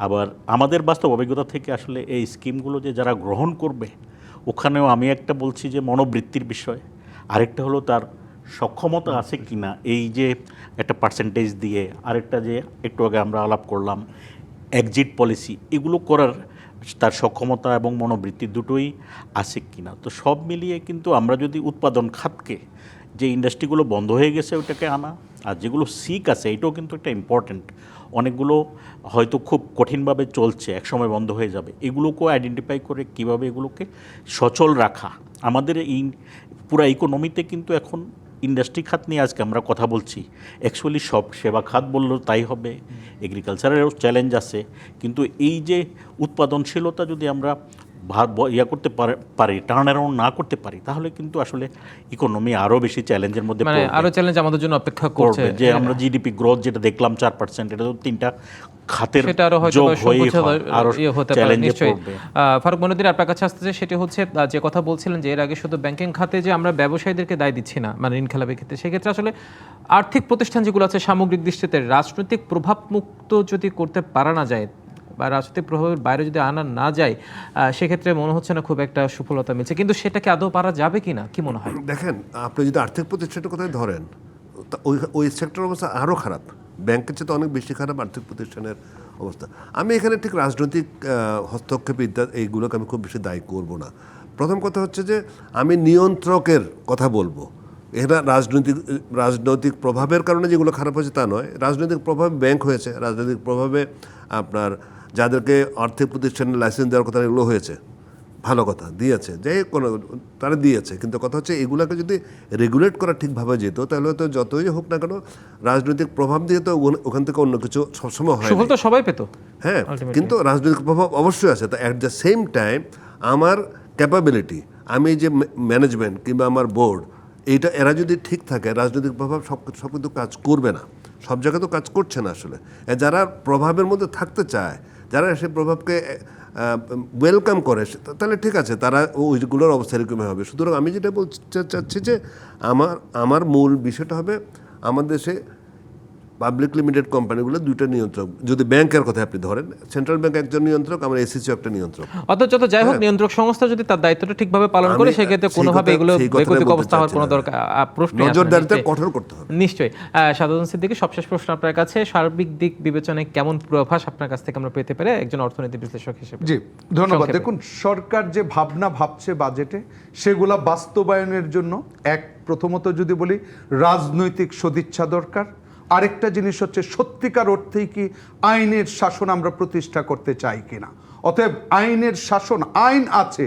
আবার আমাদের বাস্তব অভিজ্ঞতা থেকে আসলে এই স্কিমগুলো যে যারা গ্রহণ করবে, ওখানেও আমি একটা বলছি যে মনোবৃত্তির বিষয়, আরেকটা হলো তার সক্ষমতা আছে কি না, এই যে একটা পার্সেন্টেজ দিয়ে, আরেকটা যে একটু আগে আমরা আলাপ করলাম এক্সিট পলিসি, এগুলো করার তার সক্ষমতা এবং মনোবৃত্তি দুটোই আছে কিনা। তো সব মিলিয়ে কিন্তু আমরা যদি উৎপাদন খাতকে, যে ইন্ডাস্ট্রিগুলো বন্ধ হয়ে গেছে ওটাকে আনা, আর যেগুলো সিক আছে এটাও কিন্তু একটা ইম্পর্ট্যান্ট, অনেকগুলো হয়তো খুব কঠিনভাবে চলছে, একসময় বন্ধ হয়ে যাবে, এগুলোকেও আইডেন্টিফাই করে কিভাবে এগুলোকে সচল রাখা। আমাদের এই পুরো ইকোনমিতে কিন্তু এখন ইন্ডাস্ট্রি খাত নিয়ে আজকে আমরা কথা বলছি, অ্যাকচুয়ালি সব সেবা খাত বললেও তাই হবে, এগ্রিকালচারেরও চ্যালেঞ্জ আছে, কিন্তু এই যে উৎপাদনশীলতা যদি আমরা ইয়া করতে পারি, টার্ন অ্যারাউন্ড না করতে পারি, তাহলে কিন্তু আসলে ইকোনমি আরও বেশি চ্যালেঞ্জের মধ্যে মানে পড়বে। আরো চ্যালেঞ্জ আমাদের জন্য অপেক্ষা করছে। যে আমরা জিডিপি গ্রোথ যেটা দেখলাম 4%, এটা তো 3টা খাতের সেটা আরো হয়তো যোগ হয়ে আরো হতে পারে চ্যালেঞ্জে নিশ্চয়ই। পড়বে। ফারুক মনিরুদ্দিন, আপনার কাছে আসতে চাই, সেটি হচ্ছে যে কথা বলছিলেন যে এর আগে শুধু ব্যাংকিং খাতে যে আমরা ব্যবসায়ীদেরকে দায় দিচ্ছি না, মানে ঋণ খেলাপির ক্ষেত্রে, সেক্ষেত্রে আসলে আর্থিক প্রতিষ্ঠান যেগুলো আছে সামগ্রিক দৃষ্টিতে রাজনৈতিক প্রভাব মুক্ত যদি করতে পারা না যায় বা রাজনৈতিক প্রভাবের বাইরে যদি আনা না যায়, সেক্ষেত্রে মনে হচ্ছে না খুব একটা সফলতা মিলছে। কিন্তু সেটাকে আদৌ পারা যাবে কিনা, কি মনে হয়? দেখেন, আপনি যদি আর্থিক প্রতিষ্ঠানের কথাই ধরেন, তা ওই সেক্টর অবস্থা আরও খারাপ, ব্যাংকের চেয়ে তো অনেক বেশি খারাপ আর্থিক প্রতিষ্ঠানের অবস্থা। আমি এখানে ঠিক রাজনৈতিক হস্তক্ষেপ এইগুলোকে আমি খুব বেশি দায়ী করব না। প্রথম কথা হচ্ছে যে আমি নিয়ন্ত্রকের কথা বলবো। এরা রাজনৈতিক প্রভাবের কারণে যেগুলো খারাপ হয়েছে তা নয়, রাজনৈতিক প্রভাবে ব্যাংক হয়েছে, রাজনৈতিক প্রভাবে আপনার যাদেরকে আর্থিক প্রতিষ্ঠানের লাইসেন্স দেওয়ার কথা এগুলো হয়েছে, ভালো কথা দিয়েছে, যাই কোনো তারা দিয়েছে, কিন্তু কথা হচ্ছে এগুলোকে যদি রেগুলেট করা ঠিকভাবে যেত তাহলে তো যতই হোক না কেন রাজনৈতিক প্রভাব দিয়ে তো ওখান থেকে অন্য কিছু সবসময় হয়। সফল তো সবাই পেত, হ্যাঁ, কিন্তু রাজনৈতিক প্রভাব অবশ্যই আছে। তা অ্যাট দ্য সেম টাইম আমার ক্যাপাবিলিটি, আমি যে ম্যানেজমেন্ট কিংবা আমার বোর্ড, এরা যদি ঠিক থাকে, রাজনৈতিক প্রভাব সব কিন্তু কাজ করবে না, সব জায়গায় তো কাজ করছে না আসলে। যারা প্রভাবের মধ্যে থাকতে চায়, যারা সেই প্রভাবকে ওয়েলকাম করে, তাহলে ঠিক আছে, তারা ওইগুলোর অবস্থা এরকমই হবে। সুতরাং আমি যেটা বলতে চাচ্ছি যে আমার মূল বিষয়টা হবে আমাদের দেশে পাবলিক লিমিটেড কোম্পানিগুলো দুইটা নিয়ন্ত্রক। যদি ব্যাংকের কথা আপনি ধরেন, সেন্ট্রাল ব্যাংক একজন নিয়ন্ত্রক, আমার এসিসিও একটা নিয়ন্ত্রক। অথচ যত যাই হোক নিয়ন্ত্রক সংস্থা যদি তার দায়িত্বটা ঠিকভাবে পালন করে, সেক্ষেত্রে কোনোভাবে এগুলো বৈকল্পিক অবস্থা হওয়ার কোনো দরকার প্রশ্ন নজরদারিতে কঠোর করতে হবে নিশ্চয়ই। সাধারণ সিদ্দিকী, সবশেষ প্রশ্ন আপনার কাছে, সার্বিক দিক বিবেচনায় কেমন পূর্বাভাস আপনার কাছ থেকে আমরা পেতে পারি একজন অর্থনীতি বিশ্লেষক হিসেবে? জি ধন্যবাদ। দেখুন, সরকার যে ভাবনা ভাবছে বাজেটে, সেগুলা বাস্তবায়নের জন্য প্রথমত যদি বলি রাজনৈতিক সদিচ্ছা দরকার। আরেকটা জিনিস হচ্ছে সত্যিকার অর্থেই কি আইনের শাসন আমরা প্রতিষ্ঠা করতে চাই কিনা। অতএব আইনের শাসন, আইন আছে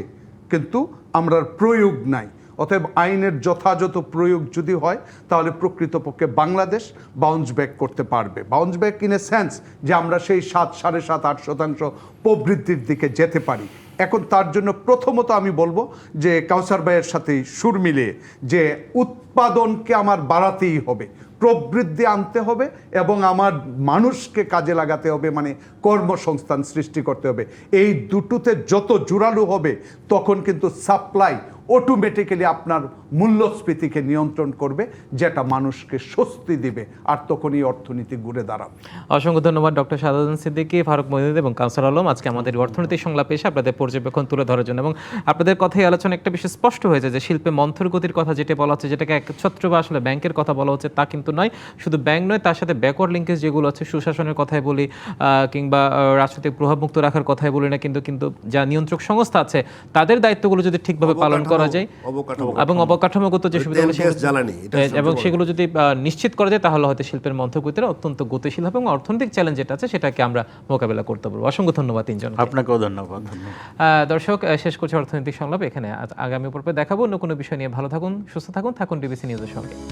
কিন্তু আমরা প্রয়োগ নাই। অতএব আইনের যথাযথ প্রয়োগ যদি হয় তাহলে প্রকৃতপক্ষে বাংলাদেশ বাউন্স ব্যাক করতে পারবে। Bounce back in a sense যে আমরা সেই 7.5-8% প্রবৃদ্ধির দিকে যেতে পারি। এখন তার জন্য প্রথমত আমি বলবো যে কাউসার ভাইয়ের সাথে সুর মিলিয়ে যে উৎপাদনকে আমার বাড়াতেই হবে, প্রবৃদ্ধি আনতে হবে এবং আমার মানুষকে কাজে লাগাতে হবে, মানে কর্মসংস্থান সৃষ্টি করতে হবে। এই দুটোতে যত জোরালো হবে তখন কিন্তু সাপ্লাই অটোমেটিক্যালি আপনার মূল্যস্ফীতিকে নিয়ন্ত্রণ করবে, যেটা মানুষকে স্বস্তি দিবে, আর তখনই অর্থনীতি ঘুরে দাঁড়াবে। অসংখ্য ধন্যবাদ ডক্টর সাদাত সিদ্দিকী, ফারুক মনিরুদ্দিন এবং কাউসার আলম আজকে আমাদের অর্থনৈতিক সংলাপে এসে আপনাদের পর্যবেক্ষণ তুলে ধরার জন্য। এবং আপনাদের কথাই আলোচনা একটা বিষয় স্পষ্ট হয়েছে যে শিল্পে মন্থর গতির কথা যেটা বলা হচ্ছে, যেটাকে একছত্র বা আসলে ব্যাংকের কথা বলা হচ্ছে, তা কিন্তু নয়। শুধু ব্যাংক নয়, তার সাথে ব্যাকওয়ার্ড লিঙ্কেজ যেগুলো আছে, সুশাসনের কথাই বলি কিংবা রাজনৈতিক প্রভাবমুক্ত রাখার কথাই বলি না, কিন্তু যা নিয়ন্ত্রক সংস্থা আছে তাদের দায়িত্বগুলো যদি ঠিকভাবে পালন করা যায় এবং অবকাঠামোগত যে সুবিধাগুলো এবং সেগুলো যদি নিশ্চিত করা যায়, তাহলে হয়তো শিল্পের মন্থরগতিটা অত্যন্ত গতিশীল হবে এবং অর্থনৈতিক চ্যালেঞ্জ যেটা আছে সেটাকে আমরা মোকাবেলা করতে পারবো। অসংখ্য ধন্যবাদ তিনজন। আপনাকেও ধন্যবাদ। দর্শক, শেষ করছি অর্থনৈতিক সংলাপ এখানে। আগামী পর্বে দেখাবো অন্য কোনো বিষয় নিয়ে। ভালো থাকুন, সুস্থ থাকুন, ডিবিসি নিউজের সঙ্গে।